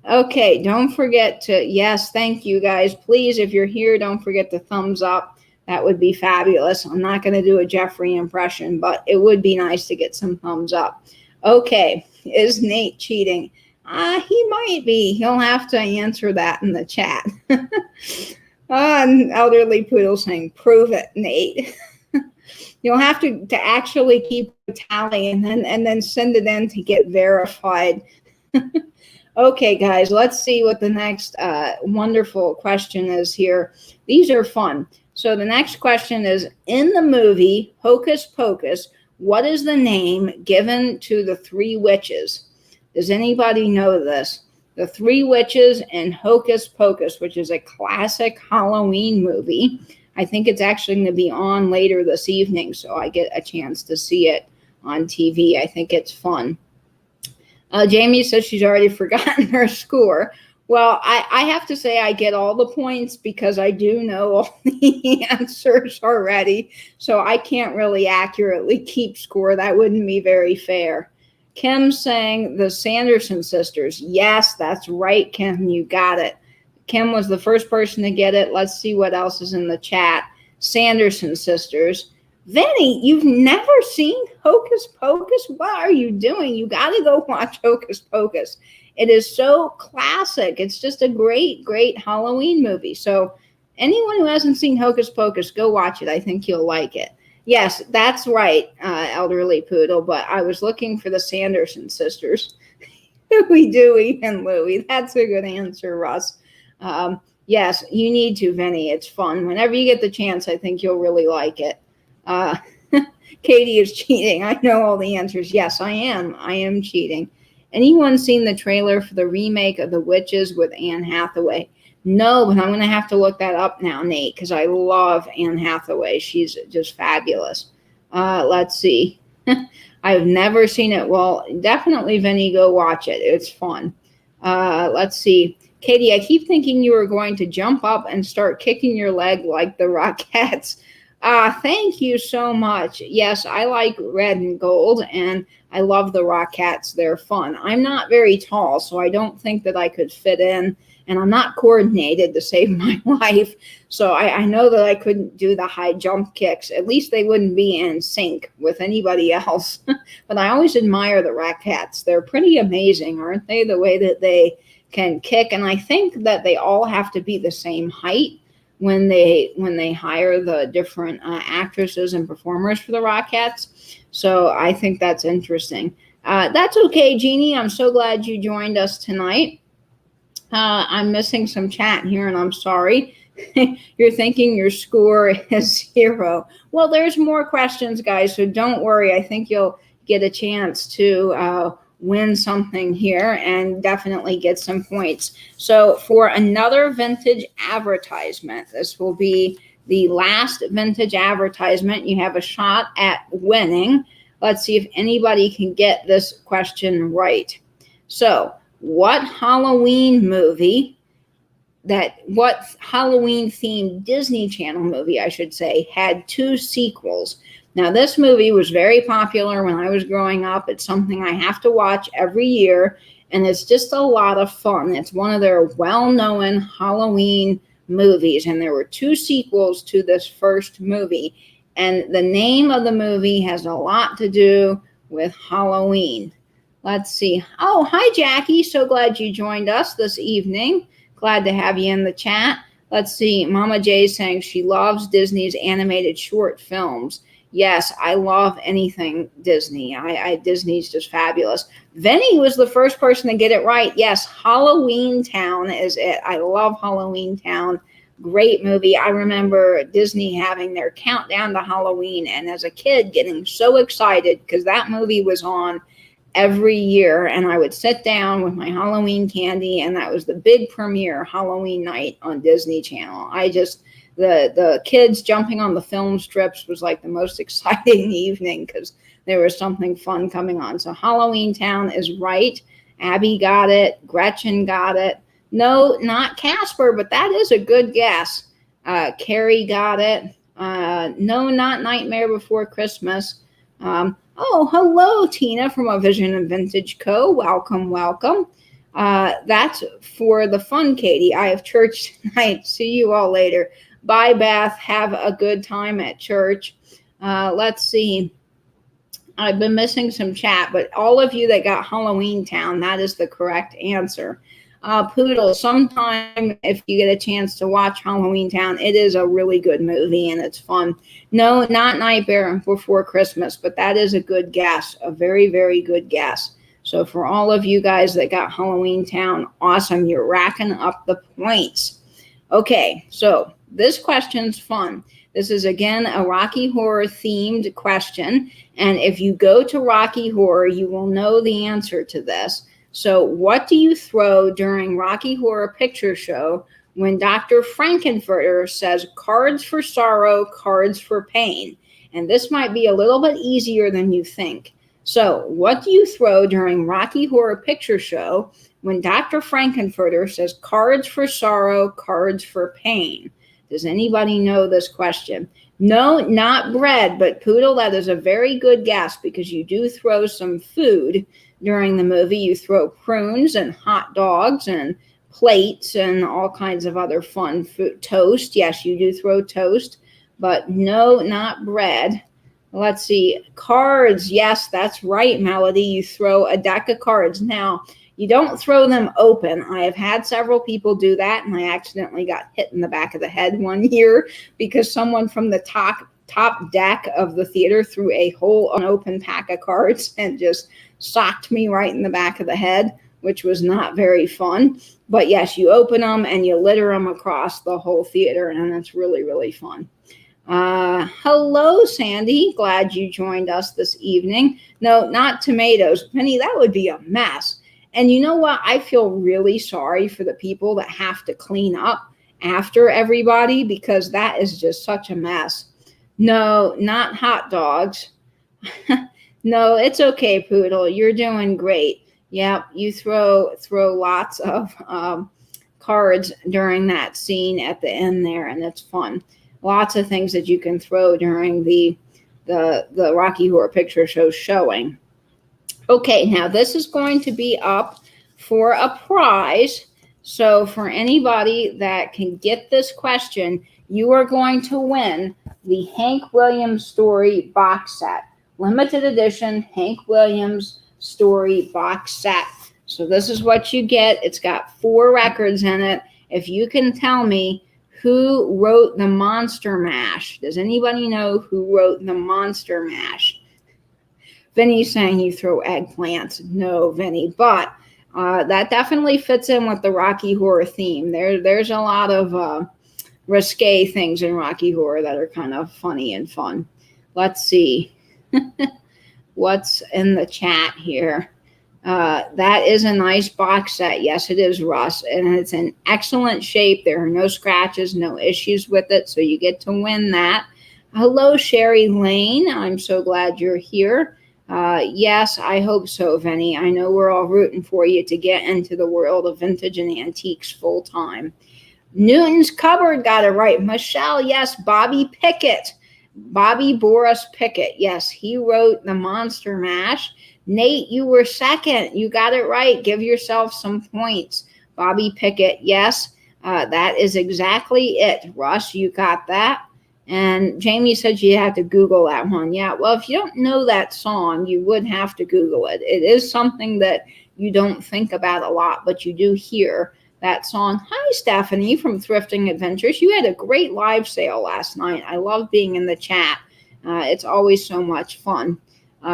Okay, don't forget to, yes, thank you guys. Please, if you're here, don't forget to thumbs up. That would be fabulous. I'm not going to do a Jeffrey impression, but it would be nice to get some thumbs up. Okay, is Nate cheating? He might be. He'll have to answer that in the chat. Elderly Poodle saying, prove it, Nate. You'll have to actually keep a tally and then send it in to get verified. Okay, guys, let's see what the next wonderful question is here. These are fun. So the next question is, in the movie Hocus Pocus, what is the name given to the three witches? Does anybody know this? The Three Witches in Hocus Pocus, which is a classic Halloween movie. I think it's actually going to be on later this evening, so I get a chance to see it on TV. I think it's fun. Jamie says she's already forgotten her score. Well, I have to say I get all the points because I do know all the answers already. So I can't really accurately keep score. That wouldn't be very fair. Kim's saying the Sanderson sisters. Yes, that's right, Kim. You got it. Kim was the first person to get it. Let's see what else is in the chat. Sanderson sisters. Vinny, you've never seen Hocus Pocus? What are you doing? You got to go watch Hocus Pocus. It is so classic. It's just a great, great Halloween movie. So anyone who hasn't seen Hocus Pocus, go watch it. I think you'll like it. Yes, that's right, Elderly Poodle, but I was looking for the Sanderson sisters. Huey, Dewey, and Louie. That's a good answer, Russ. Yes, you need to, Vinny. It's fun. Whenever you get the chance, I think you'll really like it. Katie is cheating. I know all the answers. Yes, I am. I am cheating. Anyone seen the trailer for the remake of The Witches with Anne Hathaway? No, but I'm going to have to look that up now, Nate, because I love Anne Hathaway. She's just fabulous. Let's see. I've never seen it. Well, definitely, Vinny, go watch it. It's fun. Let's see. Katie, I keep thinking you are going to jump up and start kicking your leg like the Rockettes. Thank you so much. Yes, I like red and gold, and I love the Rockettes. They're fun. I'm not very tall, so I don't think that I could fit in, and I'm not coordinated to save my life. So I know that I couldn't do the high jump kicks. At least they wouldn't be in sync with anybody else. But I always admire the Rockettes. They're pretty amazing, aren't they? The way that they can kick, and I think that they all have to be the same height when they hire the different actresses and performers for the Rockettes. So I think that's interesting. That's okay, Jeannie. I'm so glad you joined us tonight. I'm missing some chat here, and I'm sorry. You're thinking your score is 0. Well, there's more questions, guys, so don't worry. I think you'll get a chance to win something here and definitely get some points. So for another vintage advertisement, this will be the last vintage advertisement. You have a shot at winning. Let's see if anybody can get this question right. So what Halloween themed Disney Channel movie, I should say, had 2 sequels? Now, this movie was very popular when I was growing up. It's something I have to watch every year, and it's just a lot of fun. It's one of their well-known Halloween movies, and there were 2 sequels to this first movie, and the name of the movie has a lot to do with Halloween. Let's see. Oh, hi, Jackie. So glad you joined us this evening. Glad to have you in the chat. Let's see. Mama J saying she loves Disney's animated short films. Yes, I love anything Disney. Disney's just fabulous. Vinny was the first person to get it right. Yes, Halloween Town is it. I love Halloween Town. Great movie. I remember Disney having their countdown to Halloween, and as a kid getting so excited because that movie was on every year, and I would sit down with my Halloween candy, and that was the big premiere Halloween night on Disney Channel. The kids jumping on the film strips was like the most exciting evening because there was something fun coming on. So Halloween Town is right. Abby got it. Gretchen got it. No, not Casper, but that is a good guess. Carrie got it. No, not Nightmare Before Christmas. Oh, hello, Tina from A Vision of Vintage Co. Welcome, welcome. That's for the fun, Katie. I have church tonight. See you all later. Bye, Beth. Have a good time at church. Let's see. I've been missing some chat, but all of you that got Halloween Town, that is the correct answer. Poodle, sometime if you get a chance to watch Halloween Town, it is a really good movie and it's fun. No, not Nightmare Before Christmas, but that is a good guess, a very, very good guess. So for all of you guys that got Halloween Town, awesome. You're racking up the points. Okay, so this question's fun. This is, again, a Rocky Horror themed question. And if you go to Rocky Horror, you will know the answer to this. So what do you throw during Rocky Horror Picture Show when Dr. Frankenfurter says cards for sorrow, cards for pain? And this might be a little bit easier than you think. So, what do you throw during Rocky Horror Picture Show when Dr. Frankenfurter says cards for sorrow, cards for pain? Does anybody know this question? No, not bread, but Poodle, that is a very good guess because you do throw some food during the movie. You throw prunes and hot dogs and plates and all kinds of other fun food. Toast, yes, you do throw toast, but no, not bread. Let's see, cards, yes, that's right, Melody. You throw a deck of cards. Now, you don't throw them open. I have had several people do that, and I accidentally got hit in the back of the head one year because someone from the top deck of the theater threw a whole unopened pack of cards and just socked me right in the back of the head, which was not very fun. But yes, you open them and you litter them across the whole theater, and it's really, really fun. Hello, Sandy. Glad you joined us this evening. No, not tomatoes. Penny, that would be a mess. And you know what? I feel really sorry for the people that have to clean up after everybody because that is just such a mess. No, not hot dogs. No, it's okay, Poodle. You're doing great. Yep, you throw lots of cards during that scene at the end there, and it's fun. Lots of things that you can throw during the Rocky Horror Picture Show showing. Okay, now this is going to be up for a prize. So for anybody that can get this question, you are going to win the Hank Williams Story box set. Limited edition Hank Williams Story box set. So this is what you get. It's got 4 records in it. If you can tell me who wrote the Monster Mash. Does anybody know who wrote the Monster Mash? Vinny's saying you throw eggplants. No, Vinny, but that definitely fits in with the Rocky Horror theme. There's a lot of risque things in Rocky Horror that are kind of funny and fun. Let's see what's in the chat here. That is a nice box set. Yes, it is, Russ, and it's in excellent shape. There are no scratches, no issues with it, so you get to win that. Hello, Sherry Lane. I'm so glad you're here. Yes, I hope so, Vinny. I know we're all rooting for you to get into the world of vintage and antiques full time. Newton's Cupboard got it right. Michelle, yes, Bobby Pickett. Bobby Boris Pickett. Yes, he wrote the Monster Mash. Nate, you were second. You got it right. Give yourself some points. Bobby Pickett, yes, that is exactly it. Russ, you got that. And Jamie said you had to Google that one. Yeah, well, if you don't know that song, you would have to Google it. It is something that you don't think about a lot, but you do hear that song. Hi, Stephanie from Thrifting Adventures. You had a great live sale last night. I love being in the chat. It's always so much fun.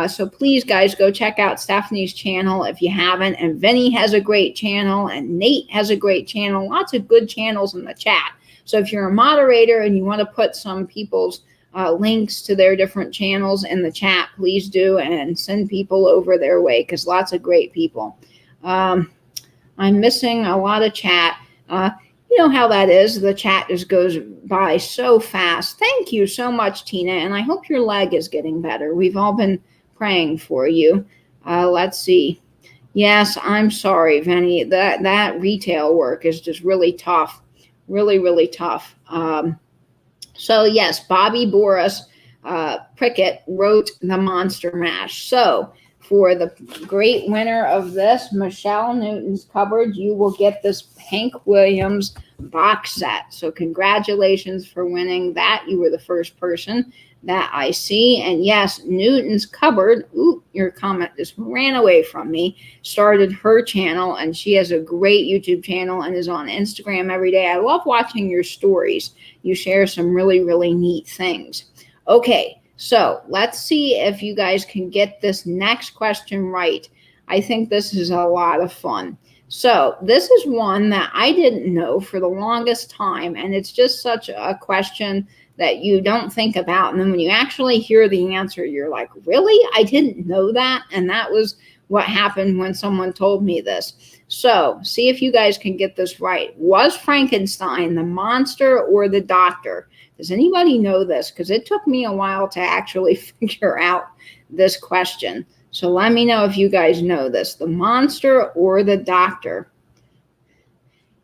So please, guys, go check out Stephanie's channel if you haven't. And Vinny has a great channel, and Nate has a great channel. Lots of good channels in the chat. So if you're a moderator and you want to put some people's links to their different channels in the chat, please do, and send people over their way because lots of great people. I'm missing a lot of chat. You know how that is. The chat just goes by so fast. Thank you so much, Tina, and I hope your leg is getting better. We've all been praying for you. Let's see. Yes, I'm sorry, Vinny. That retail work is just really tough. Really, really tough. So yes, Bobby Boris Pickett wrote the Monster Mash. So for the great winner of this, Michelle Newton's Cupboard, you will get this Hank Williams box set. So congratulations for winning that. You were the first person that I see. And yes, Newton's Cupboard, ooh, your comment just ran away from me, started her channel, and she has a great YouTube channel and is on Instagram every day. I love watching your stories. You share some really, really neat things. Okay, so let's see if you guys can get this next question right. I think this is a lot of fun. So this is one that I didn't know for the longest time, and it's just such a question that you don't think about. And then when you actually hear the answer, you're like, really? I didn't know that? And that was what happened when someone told me this. So see if you guys can get this right. Was Frankenstein the monster or the doctor? Does anybody know this? Because it took me a while to actually figure out this question. So let me know if you guys know this. The monster or the doctor?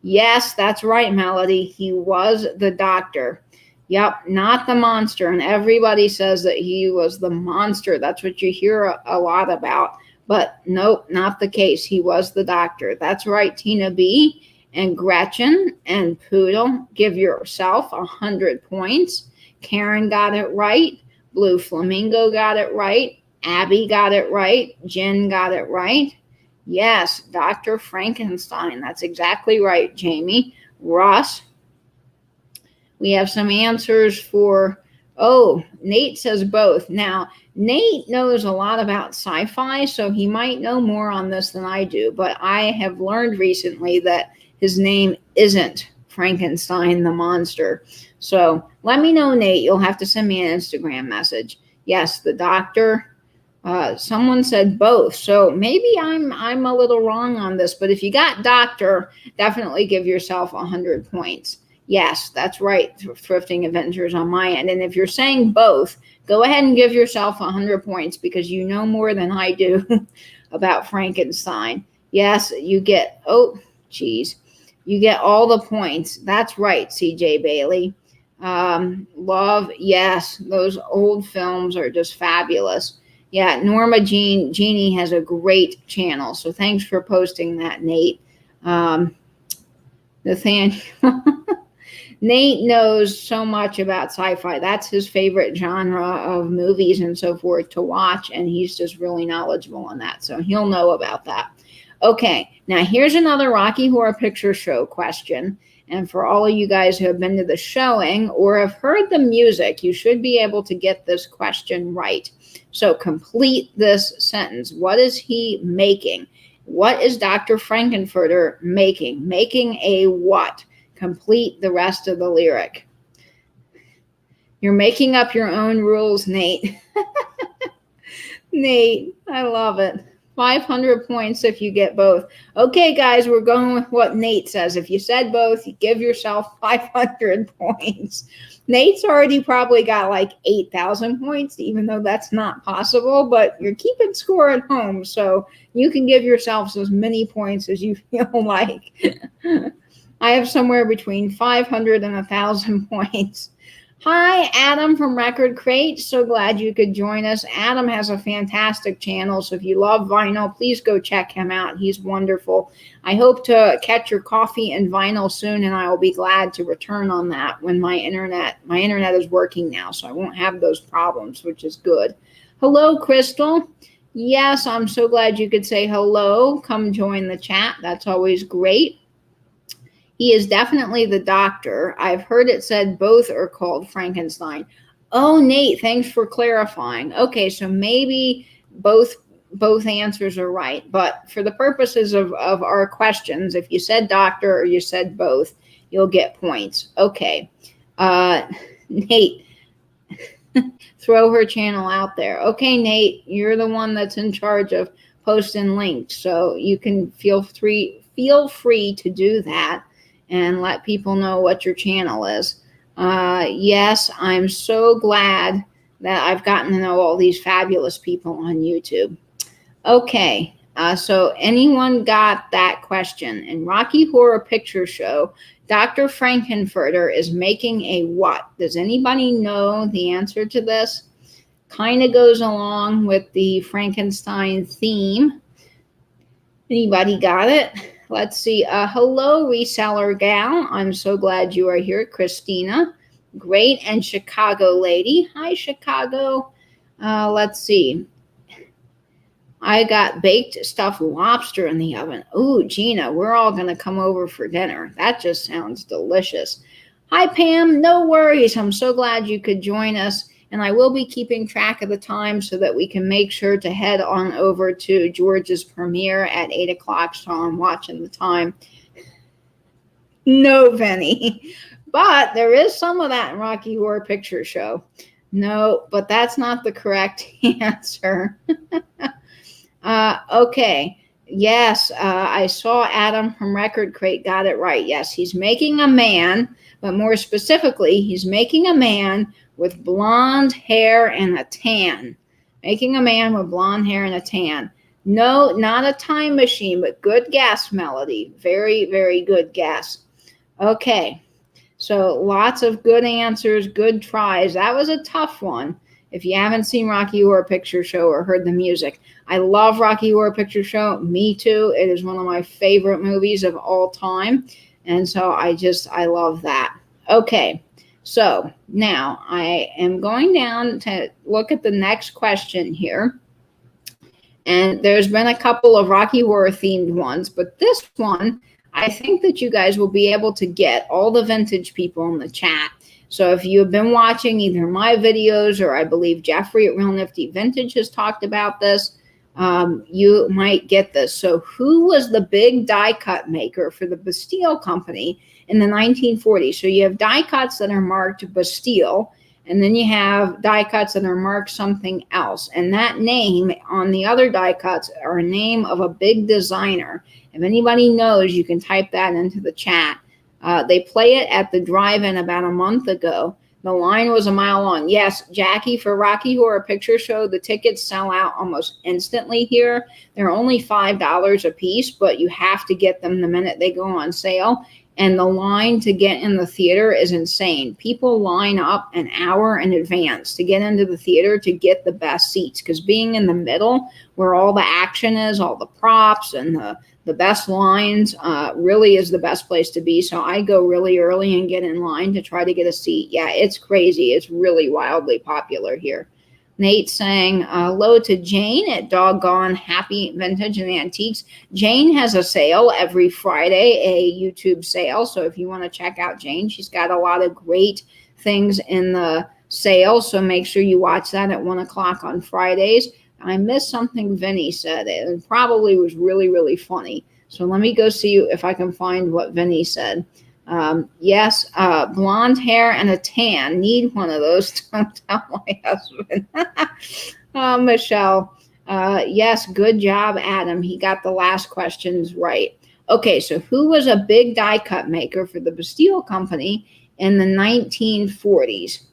Yes, that's right, Melody. He was the doctor. Yep, not the monster. And everybody says that he was the monster. That's what you hear a lot about. But nope, not the case. He was the doctor. That's right, Tina B. And Gretchen and Poodle. Give yourself 100 points. Karen got it right. Blue Flamingo got it right. Abby got it right. Jen got it right. Yes, Dr. Frankenstein. That's exactly right, Jamie. Russ. We have some answers for, Nate says both. Now, Nate knows a lot about sci-fi, so he might know more on this than I do, but I have learned recently that his name isn't Frankenstein the monster. So let me know, Nate. You'll have to send me an Instagram message. Yes, the doctor. Someone said both, so maybe I'm a little wrong on this, but if you got doctor, definitely give yourself 100 points. Yes, that's right, Thrifting Adventures on my end. And if you're saying both, go ahead and give yourself 100 points because you know more than I do about Frankenstein. Yes, you get, you get all the points. That's right, CJ Bailey. Love, yes, those old films are just fabulous. Yeah, Norma Jeannie has a great channel, so thanks for posting that, Nate. Nathaniel. Nate knows so much about sci-fi. That's his favorite genre of movies and so forth to watch, and he's just really knowledgeable on that, so he'll know about that. Okay, now here's another Rocky Horror Picture Show question, and for all of you guys who have been to the showing or have heard the music, you should be able to get this question right. So complete this sentence. What is he making? What is Dr. Frankenfurter making? Making a what? Complete the rest of the lyric. You're making up your own rules, Nate. Nate, I love it. 500 points if you get both. Okay, guys, we're going with what Nate says. If you said both, you give yourself 500 points. Nate's already probably got like 8,000 points, even though that's not possible, but you're keeping score at home, so you can give yourselves as many points as you feel like. I have somewhere between 500 and 1,000 points. Hi, Adam from Record Crate. So glad you could join us. Adam has a fantastic channel, so if you love vinyl, please go check him out. He's wonderful. I hope to catch your coffee and vinyl soon, and I will be glad to return on that when my internet is working now, so I won't have those problems, which is good. Hello, Crystal. Yes, I'm so glad you could say hello. Come join the chat. That's always great. He is definitely the doctor. I've heard it said both are called Frankenstein. Oh, Nate, thanks for clarifying. Okay, so maybe both answers are right. But for the purposes of our questions, if you said doctor or you said both, you'll get points. Okay. Nate, throw her channel out there. Okay, Nate, you're the one that's in charge of posting links, so you can feel free to do that and let people know what your channel is. Yes, I'm so glad that I've gotten to know all these fabulous people on YouTube. Okay, so anyone got that question? In Rocky Horror Picture Show, Dr. Frankenfurter is making a what? Does anybody know the answer to this? Kind of goes along with the Frankenstein theme. Anybody got it? Let's see. Hello, reseller gal. I'm so glad you are here. Christina. Great. And Chicago lady. Hi, Chicago. Let's see. I got baked stuffed lobster in the oven. Ooh, Gina, we're all going to come over for dinner. That just sounds delicious. Hi, Pam. No worries. I'm so glad you could join us. And I will be keeping track of the time so that we can make sure to head on over to George's premiere at 8 o'clock, so I'm watching the time. No, Penny. But there is some of that in Rocky Horror Picture Show. No, but that's not the correct answer. Okay. Yes, I saw Adam from Record Crate got it right. Yes, he's making a man, but more specifically, he's making a man with blonde hair and a tan. Making a man with blonde hair and a tan. No, not a time machine, but good guess, Melody. Very, very good guess. Okay, so lots of good answers, good tries. That was a tough one. If you haven't seen Rocky Horror Picture Show or heard the music, I love Rocky Horror Picture Show. Me too. It is one of my favorite movies of all time. And so I love that. Okay, so now I am going down to look at the next question here. And there's been a couple of Rocky Horror themed ones, but this one, I think that you guys will be able to get, all the vintage people in the chat. So if you have been watching either my videos or I believe Jeffrey at Real Nifty Vintage has talked about this, you might get this. So who was the big die cut maker for the Bastille Company in the 1940s? So you have die cuts that are marked Bastille, and then you have die cuts that are marked something else. And that name on the other die cuts are a name of a big designer. If anybody knows, you can type that into the chat. They play it at the drive-in about a month ago. The line was a mile long. Yes, Jackie, for Rocky Horror Picture Show, the tickets sell out almost instantly here. They're only $5 a piece, but you have to get them the minute they go on sale. And the line to get in the theater is insane. People line up an hour in advance to get into the theater to get the best seats, because being in the middle where all the action is, all the props and the best lines, really is the best place to be. So I go really early and get in line to try to get a seat. Yeah, it's crazy. It's really wildly popular here. Nate saying hello to Jane at Doggone Happy Vintage and Antiques. Jane has a sale every Friday, a YouTube sale. So if you want to check out Jane, she's got a lot of great things in the sale. So make sure you watch that at 1 o'clock on Fridays. I missed something Vinny said. It probably was really, really funny. So let me go see if I can find what Vinny said. Yes, blonde hair and a tan. Need one of those. Don't tell my husband. Michelle. Yes, good job, Adam. He got the last questions right. Okay, so who was a big die cut maker for the Bastille Company in the 1940s?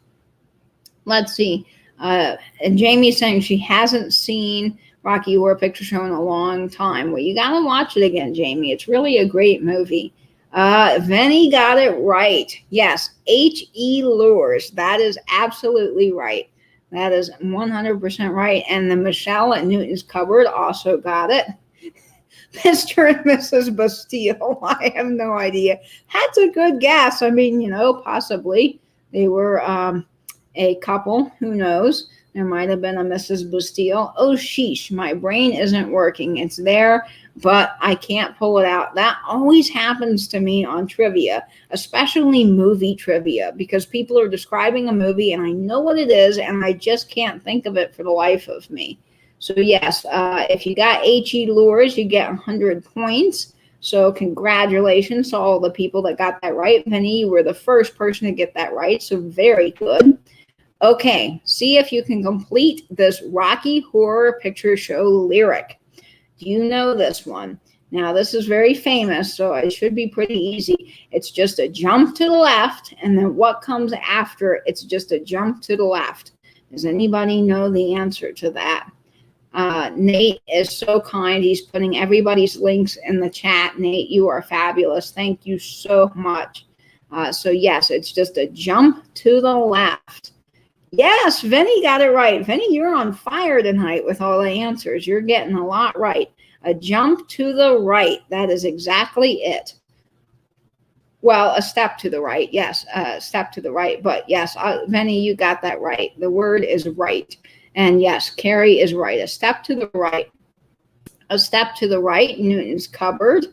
Let's see. And Jamie's saying she hasn't seen Rocky Horror Picture Show in a long time. Well, you got to watch it again, Jamie. It's really a great movie. Vinny got it right. Yes, H.E. Lures. That is absolutely right. That is 100% right. And the Michelle at Newton's Cupboard also got it. Mr. and Mrs. Bastille. I have no idea. That's a good guess. I mean, possibly they were a couple. Who knows? There might have been a Mrs. Bastille. Oh, sheesh. My brain isn't working. It's there, but I can't pull it out. That always happens to me on trivia, especially movie trivia, because people are describing a movie and I know what it is and I just can't think of it for the life of me. So yes, if you got H.E. Lures, you get 100 points. So congratulations to all the people that got that right. Penny, you were the first person to get that right, so very good. Okay, see if you can complete this Rocky Horror Picture Show lyric. Do you know this one? Now, this is very famous, so it should be pretty easy. It's just a jump to the left, and then what comes after, it's just a jump to the left. Does anybody know the answer to that? Nate is so kind. He's putting everybody's links in the chat. Nate, you are fabulous. Thank you so much. So, yes, it's just a jump to the left. Yes, Vinny got it right. Vinny, you're on fire tonight with all the answers. You're getting a lot right. A jump to the right. That is exactly it. Well, a step to the right. Yes, a step to the right. But yes, Vinny, you got that right. The word is right. And yes, Carrie is right. A step to the right. A step to the right. Newton's Cupboard.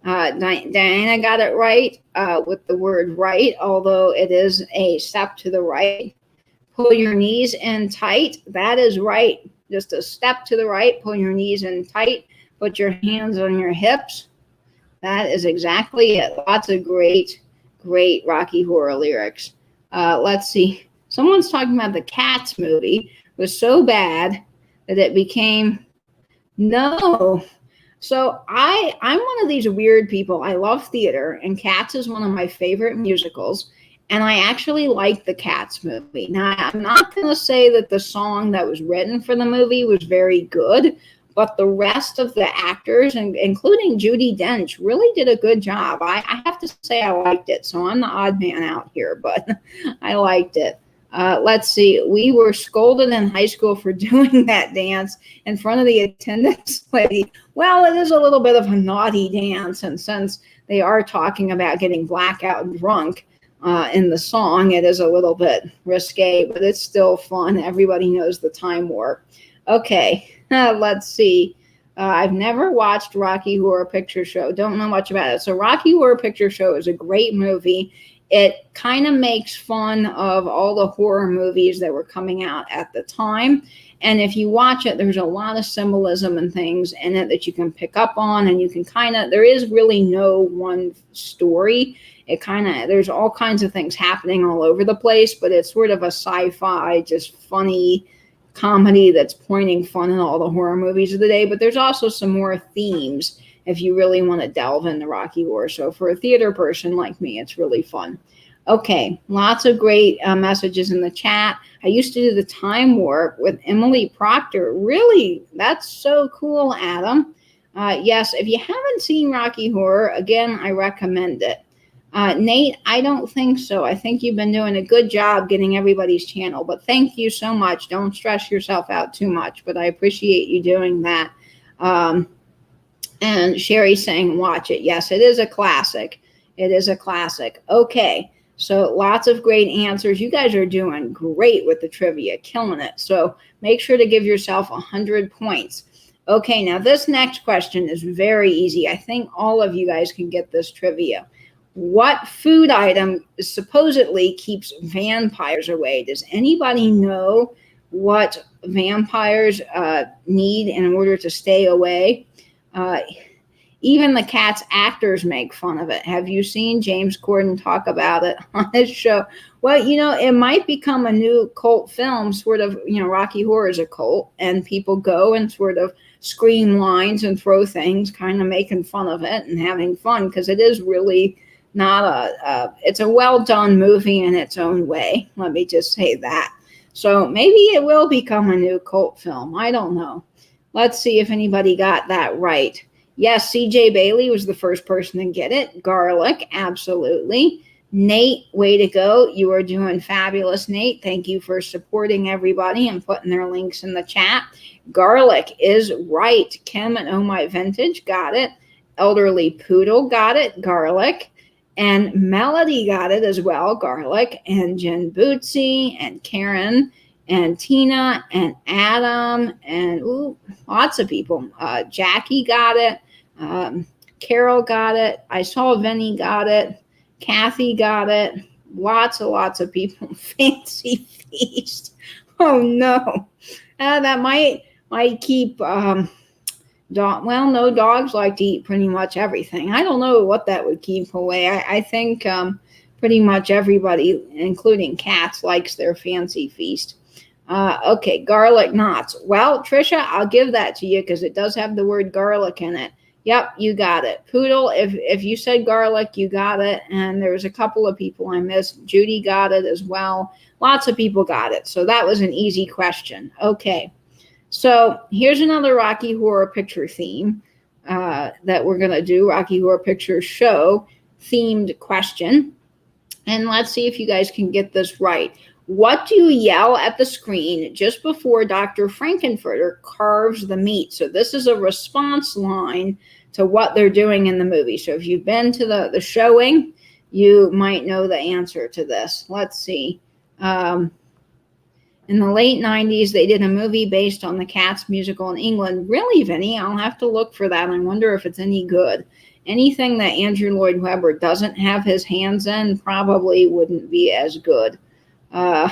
Diana got it right with the word right, although it is a step to the right. Pull your knees in tight. That is right. Just a step to the right. Pull your knees in tight. Put your hands on your hips. That is exactly it. Lots of great, great Rocky Horror lyrics. Let's see. Someone's talking about the Cats movie. It was so bad that it became... No. So I'm one of these weird people. I love theater, and Cats is one of my favorite musicals. And I actually liked the Cats movie. Now, I'm not going to say that the song that was written for the movie was very good, but the rest of the actors, including Judi Dench, really did a good job. I have to say I liked it. So I'm the odd man out here, but I liked it. Let's see. We were scolded in high school for doing that dance in front of the attendance lady. Well, it is a little bit of a naughty dance, and since they are talking about getting blackout drunk in the song, it is a little bit risque, but it's still fun. Everybody knows the time warp. Okay, let's see. I've never watched Rocky Horror Picture Show. Don't know much about it. So Rocky Horror Picture Show is a great movie. It kind of makes fun of all the horror movies that were coming out at the time. And if you watch it, there's a lot of symbolism and things in it that you can pick up on, and you can there is really no one story. There's all kinds of things happening all over the place, but it's sort of a sci-fi, just funny comedy that's pointing fun at all the horror movies of the day. But there's also some more themes if you really want to delve into Rocky Horror. So for a theater person like me, it's really fun. Okay, lots of great messages in the chat. I used to do the time warp with Emily Proctor. Really? That's so cool, Adam. Yes, if you haven't seen Rocky Horror, again, I recommend it. Nate, I don't think so. I think you've been doing a good job getting everybody's channel, but thank you so much. Don't stress yourself out too much, but I appreciate you doing that. And Sherry saying, watch it. Yes, it is a classic. It is a classic. Okay, so lots of great answers. You guys are doing great with the trivia, killing it. So make sure to give yourself 100 points. Okay, now this next question is very easy. I think all of you guys can get this trivia. What food item supposedly keeps vampires away? Does anybody know what vampires need in order to stay away? Even the Cats actors make fun of it. Have you seen James Corden talk about it on his show? Well, it might become a new cult film, sort of, Rocky Horror is a cult, and people go and sort of scream lines and throw things, kind of making fun of it and having fun, because it is really not it's a well-done movie in its own way. Let me just say that. So maybe it will become a new cult film. I don't know. Let's see if anybody got that right. Yes, CJ Bailey was the first person to get it. Garlic, absolutely. Nate, way to go. You are doing fabulous, Nate. Thank you for supporting everybody and putting their links in the chat. Garlic is right. Kim and Oh My Vintage got it. Elderly Poodle got it. Garlic. And Melody got it as well. Garlic. And Jen Bootsy and Karen and Tina and Adam and lots of people. Jackie got it. Carol got it. I saw Vinny got it. Kathy got it. Lots of people. Fancy Feast. Oh no. That might keep no, dogs like to eat pretty much everything. I don't know what that would keep away. I think pretty much everybody, including cats, likes their Fancy Feast. Okay, garlic knots. Well, Trisha, I'll give that to you because it does have the word garlic in it. Yep, you got it. Poodle, if you said garlic, you got it. And there's a couple of people I missed. Judy got it as well. Lots of people got it. So that was an easy question. Okay, so here's another Rocky Horror Picture theme that we're going to do. Rocky Horror Picture Show themed question. And let's see if you guys can get this right. What do you yell at the screen just before Dr. Frankenfurter carves the meat? So this is a response line to what they're doing in the movie. So if you've been to the showing, you might know the answer to this. Let's see. In the late 90s, they did a movie based on the Cats musical in England. Really, Vinny? I'll have to look for that. I wonder if it's any good. Anything that Andrew Lloyd Webber doesn't have his hands in probably wouldn't be as good. No,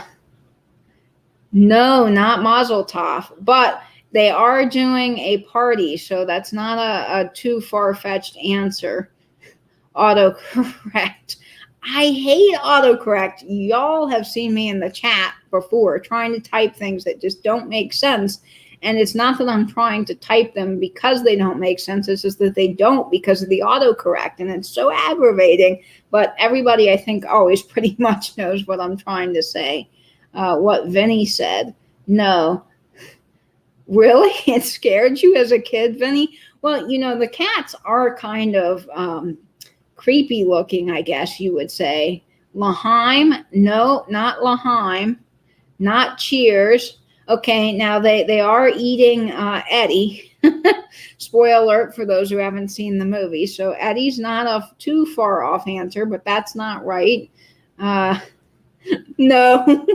not Mazel Tov, but they are doing a party, so that's not a too far-fetched answer. Autocorrect. I hate autocorrect. Y'all have seen me in the chat before trying to type things that just don't make sense, And it's not that I'm trying to type them because they don't make sense. It's just that they don't because of the autocorrect. And it's so aggravating. But everybody, I think, always pretty much knows what I'm trying to say. What Vinny said. No. Really? It scared you as a kid, Vinny? Well, you know, the cats are kind of creepy looking, I guess you would say. Laheim? No, not Laheim. Not Cheers. Okay, now they are eating Eddie. Spoiler alert for those who haven't seen the movie. So Eddie's not a too far off answer, but that's not right. No.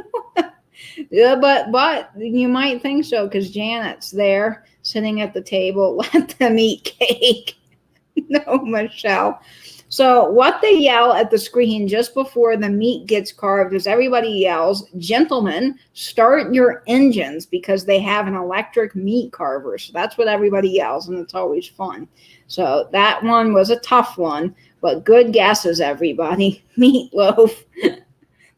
Yeah, but you might think so because Janet's there sitting at the table. Let them eat cake. No, Michelle. So what they yell at the screen just before the meat gets carved is everybody yells, "Gentlemen, start your engines," because they have an electric meat carver. So that's what everybody yells, and it's always fun. So that one was a tough one, but good guesses, everybody. Meatloaf.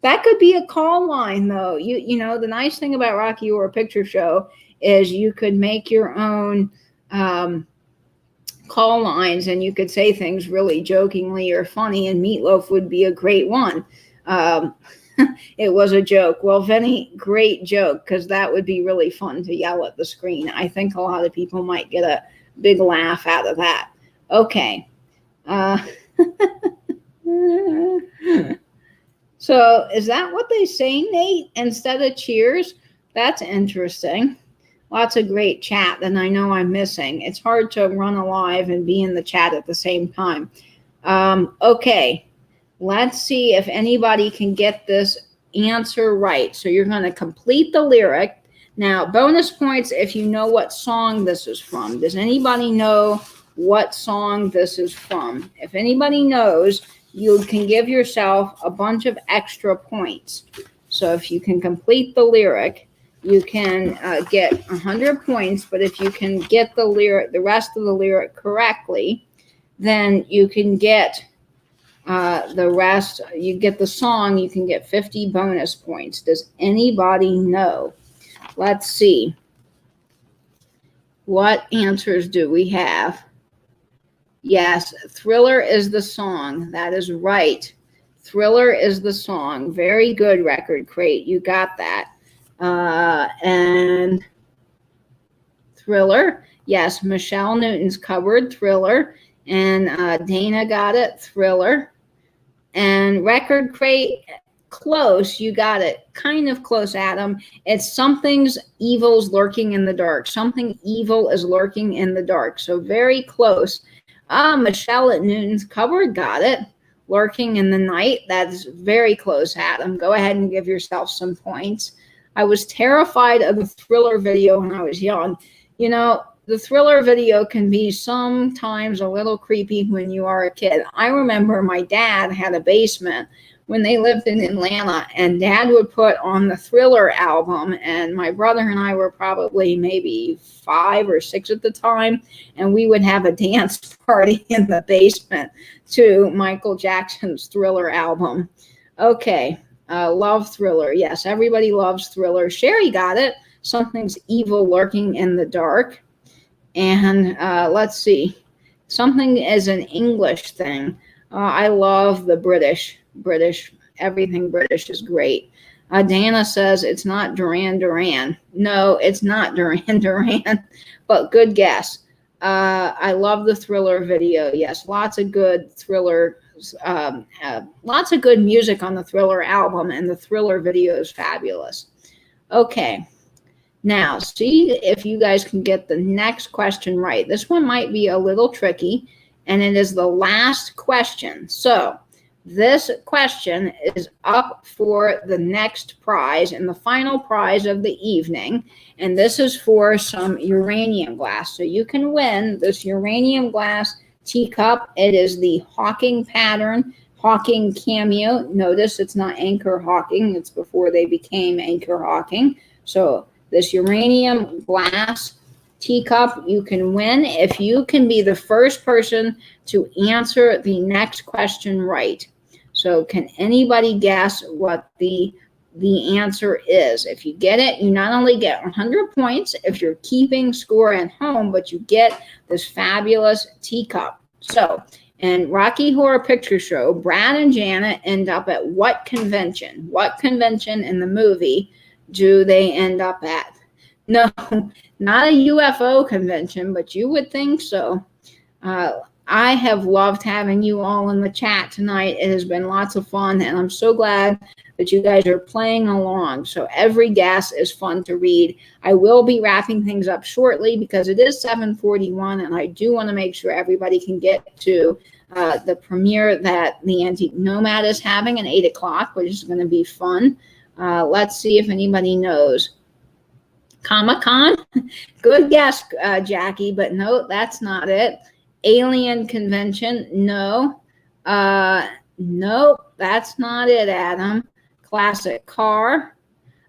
That could be a call line, though. You know, the nice thing about Rocky Horror Picture Show is you could make your own call lines, and you could say things really jokingly or funny, and Meatloaf would be a great one. It was a joke. Well, Vinny, great joke, because that would be really fun to yell at the screen. I think a lot of people might get a big laugh out of that. Okay. So is that what they say, Nate, instead of cheers? That's interesting. Lots of great chat that I know I'm missing. It's hard to run a live and be in the chat at the same time. Okay, let's see if anybody can get this answer right. So you're going to complete the lyric. Now, bonus points if you know what song this is from. Does anybody know what song this is from? If anybody knows, you can give yourself a bunch of extra points. So if you can complete the lyric, you can get 100 points. But if you can get the lyric, the rest of the lyric correctly, then you can get the rest. You get the song, you can get 50 bonus points. Does anybody know? Let's see. What answers do we have? Yes, Thriller is the song. That is right. Thriller is the song. Very good, Record Crate. You got that. And Thriller. Yes, Michelle Newton's covered Thriller. And Dana got it, Thriller. And Record Crate, close. You got it. Kind of close, Adam. It's Something's Evil's Lurking in the Dark. Something evil is lurking in the dark. So very close. Michelle at Newton's Cupboard got it. Lurking in the Night. That's very close, Adam. Go ahead and give yourself some points. I was terrified of the Thriller video when I was young. You know, the Thriller video can be sometimes a little creepy when you are a kid. I remember my dad had a basement when they lived in Atlanta, and Dad would put on the Thriller album, and my brother and I were probably maybe 5 or 6 at the time, and we would have a dance party in the basement to Michael Jackson's Thriller album. Okay, love Thriller. Yes, everybody loves Thriller. Sherry got it. Something's evil lurking in the dark. And let's see. Something is an English thing. I love the British. Everything British is great. Dana says it's not Duran Duran. No, it's not Duran Duran, but good guess. I love the Thriller video. Yes, lots of good Thriller, lots of good music on the Thriller album, and the Thriller video is fabulous. Okay, now see if you guys can get the next question right. This one might be a little tricky, and it is the last question. So this question is up for the next prize and the final prize of the evening. And this is for some uranium glass. So you can win this uranium glass teacup. It is the Hawking pattern, Hawking cameo. Notice it's not Anchor Hawking. It's before they became Anchor Hawking. So this uranium glass teacup you can win if you can be the first person to answer the next question right. So can anybody guess what the the answer is. If you get it, you not only get 100 points if you're keeping score at home, but you get this fabulous teacup. So, in Rocky Horror Picture Show, Brad and Janet end up at what convention? What convention in the movie do they end up at? No, not a UFO convention, but you would think so. I have loved having you all in the chat tonight. It has been lots of fun, and I'm so glad that you guys are playing along. So every guess is fun to read. I will be wrapping things up shortly because it is 7:41, and I do want to make sure everybody can get to the premiere that the Antique Nomad is having at 8 o'clock, which is going to be fun. Let's see if anybody knows. Comic-Con? Good guess, Jackie, but no, that's not it. Alien convention? No. Nope, that's not it, Adam. Classic car.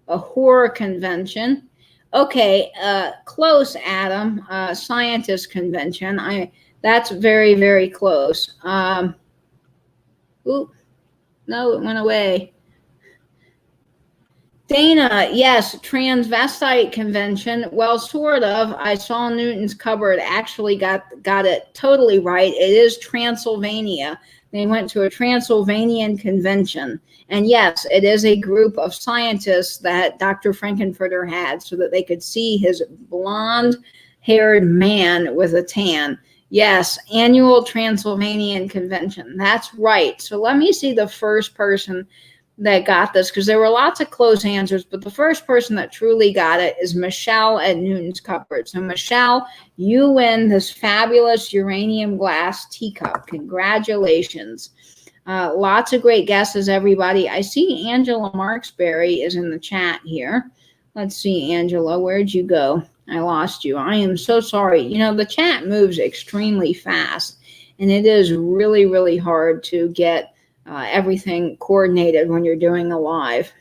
A horror convention. Okay, close, Adam. Scientist convention. That's very, very close. Oop, no, it went away. Dana, yes, transvestite convention. Well, sort of. I saw Newton's Cupboard actually got it totally right. It is Transylvania. They went to a Transylvanian convention. And yes, it is a group of scientists that Dr. Frankenfurter had so that they could see his blonde-haired man with a tan. Yes, annual Transylvanian convention. That's right. So let me see the first person that got this, because there were lots of close answers, but the first person that truly got it is Michelle at Newton's Cupboard. So Michelle, you win this fabulous uranium glass teacup. Congratulations. Lots of great guesses, everybody. I see Angela Marksberry is in the chat here. Let's see, Angela, where'd you go? I lost you. I am so sorry. You know, the chat moves extremely fast, and it is really, really hard to get everything coordinated when you're doing a live.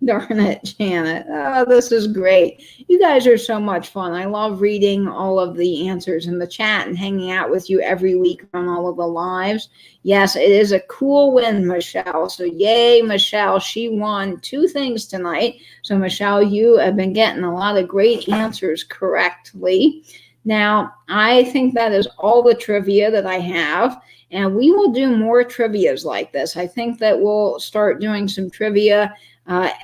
Darn it, Janet. Oh, this is great. You guys are so much fun. I love reading all of the answers in the chat and hanging out with you every week on all of the lives. Yes, it is a cool win, Michelle. So yay, Michelle. She won 2 things tonight. So Michelle, you have been getting a lot of great answers correctly. Now, I think that is all the trivia that I have, and we will do more trivias like this. I think that we'll start doing some trivia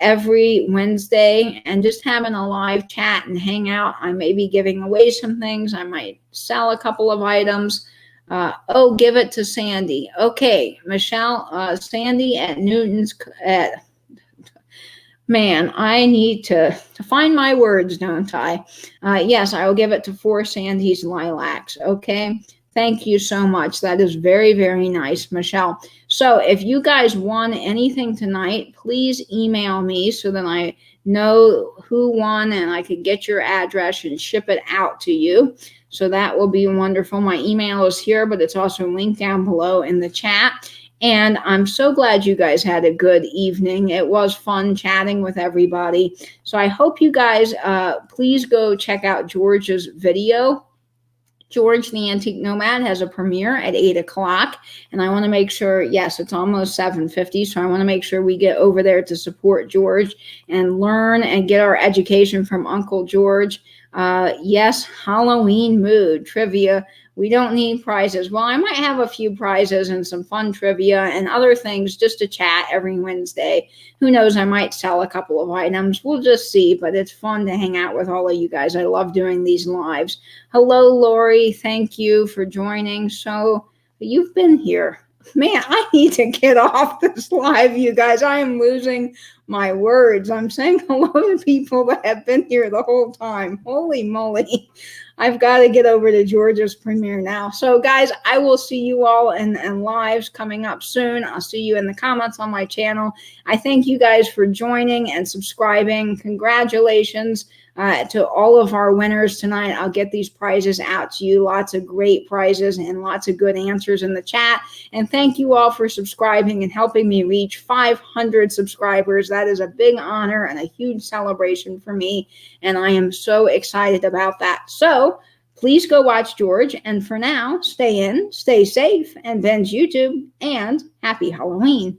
every Wednesday and just having a live chat and hang out. I may be giving away some things. I might sell a couple of items. Oh, give it to Sandy. Okay, Michelle, Sandy at Newton's at... Man, I need to find my words, don't I? Yes, I will give it to 4 Sandy's Lilacs. Okay. Thank you so much. That is very, very nice, Michelle. So if you guys won anything tonight, please email me so that I know who won and I could get your address and ship it out to you. So that will be wonderful. My email is here, but it's also linked down below in the chat. And I'm so glad you guys had a good evening. It was fun chatting with everybody. So I hope you guys, please go check out George's video. George the Antique Nomad has a premiere at 8 o'clock. And I want to make sure, yes, it's almost 7:50. So I want to make sure we get over there to support George and learn and get our education from Uncle George. Yes, Halloween mood, trivia. We don't need prizes. Well, I might have a few prizes and some fun trivia and other things just to chat every Wednesday. Who knows, I might sell a couple of items. We'll just see, but it's fun to hang out with all of you guys. I love doing these lives. Hello, Lori. Thank you for joining. So you've been here. Man, I need to get off this live, you guys. I am losing my words. I'm saying hello to people that have been here the whole time. Holy moly. I've got to get over to George's premiere now. So, guys, I will see you all in lives coming up soon. I'll see you in the comments on my channel. I thank you guys for joining and subscribing. Congratulations to all of our winners tonight. I'll get these prizes out to you. Lots of great prizes and lots of good answers in the chat. And thank you all for subscribing and helping me reach 500 subscribers. That is a big honor and a huge celebration for me. And I am so excited about that. So please go watch George. And for now, stay in, stay safe, and binge YouTube, and happy Halloween.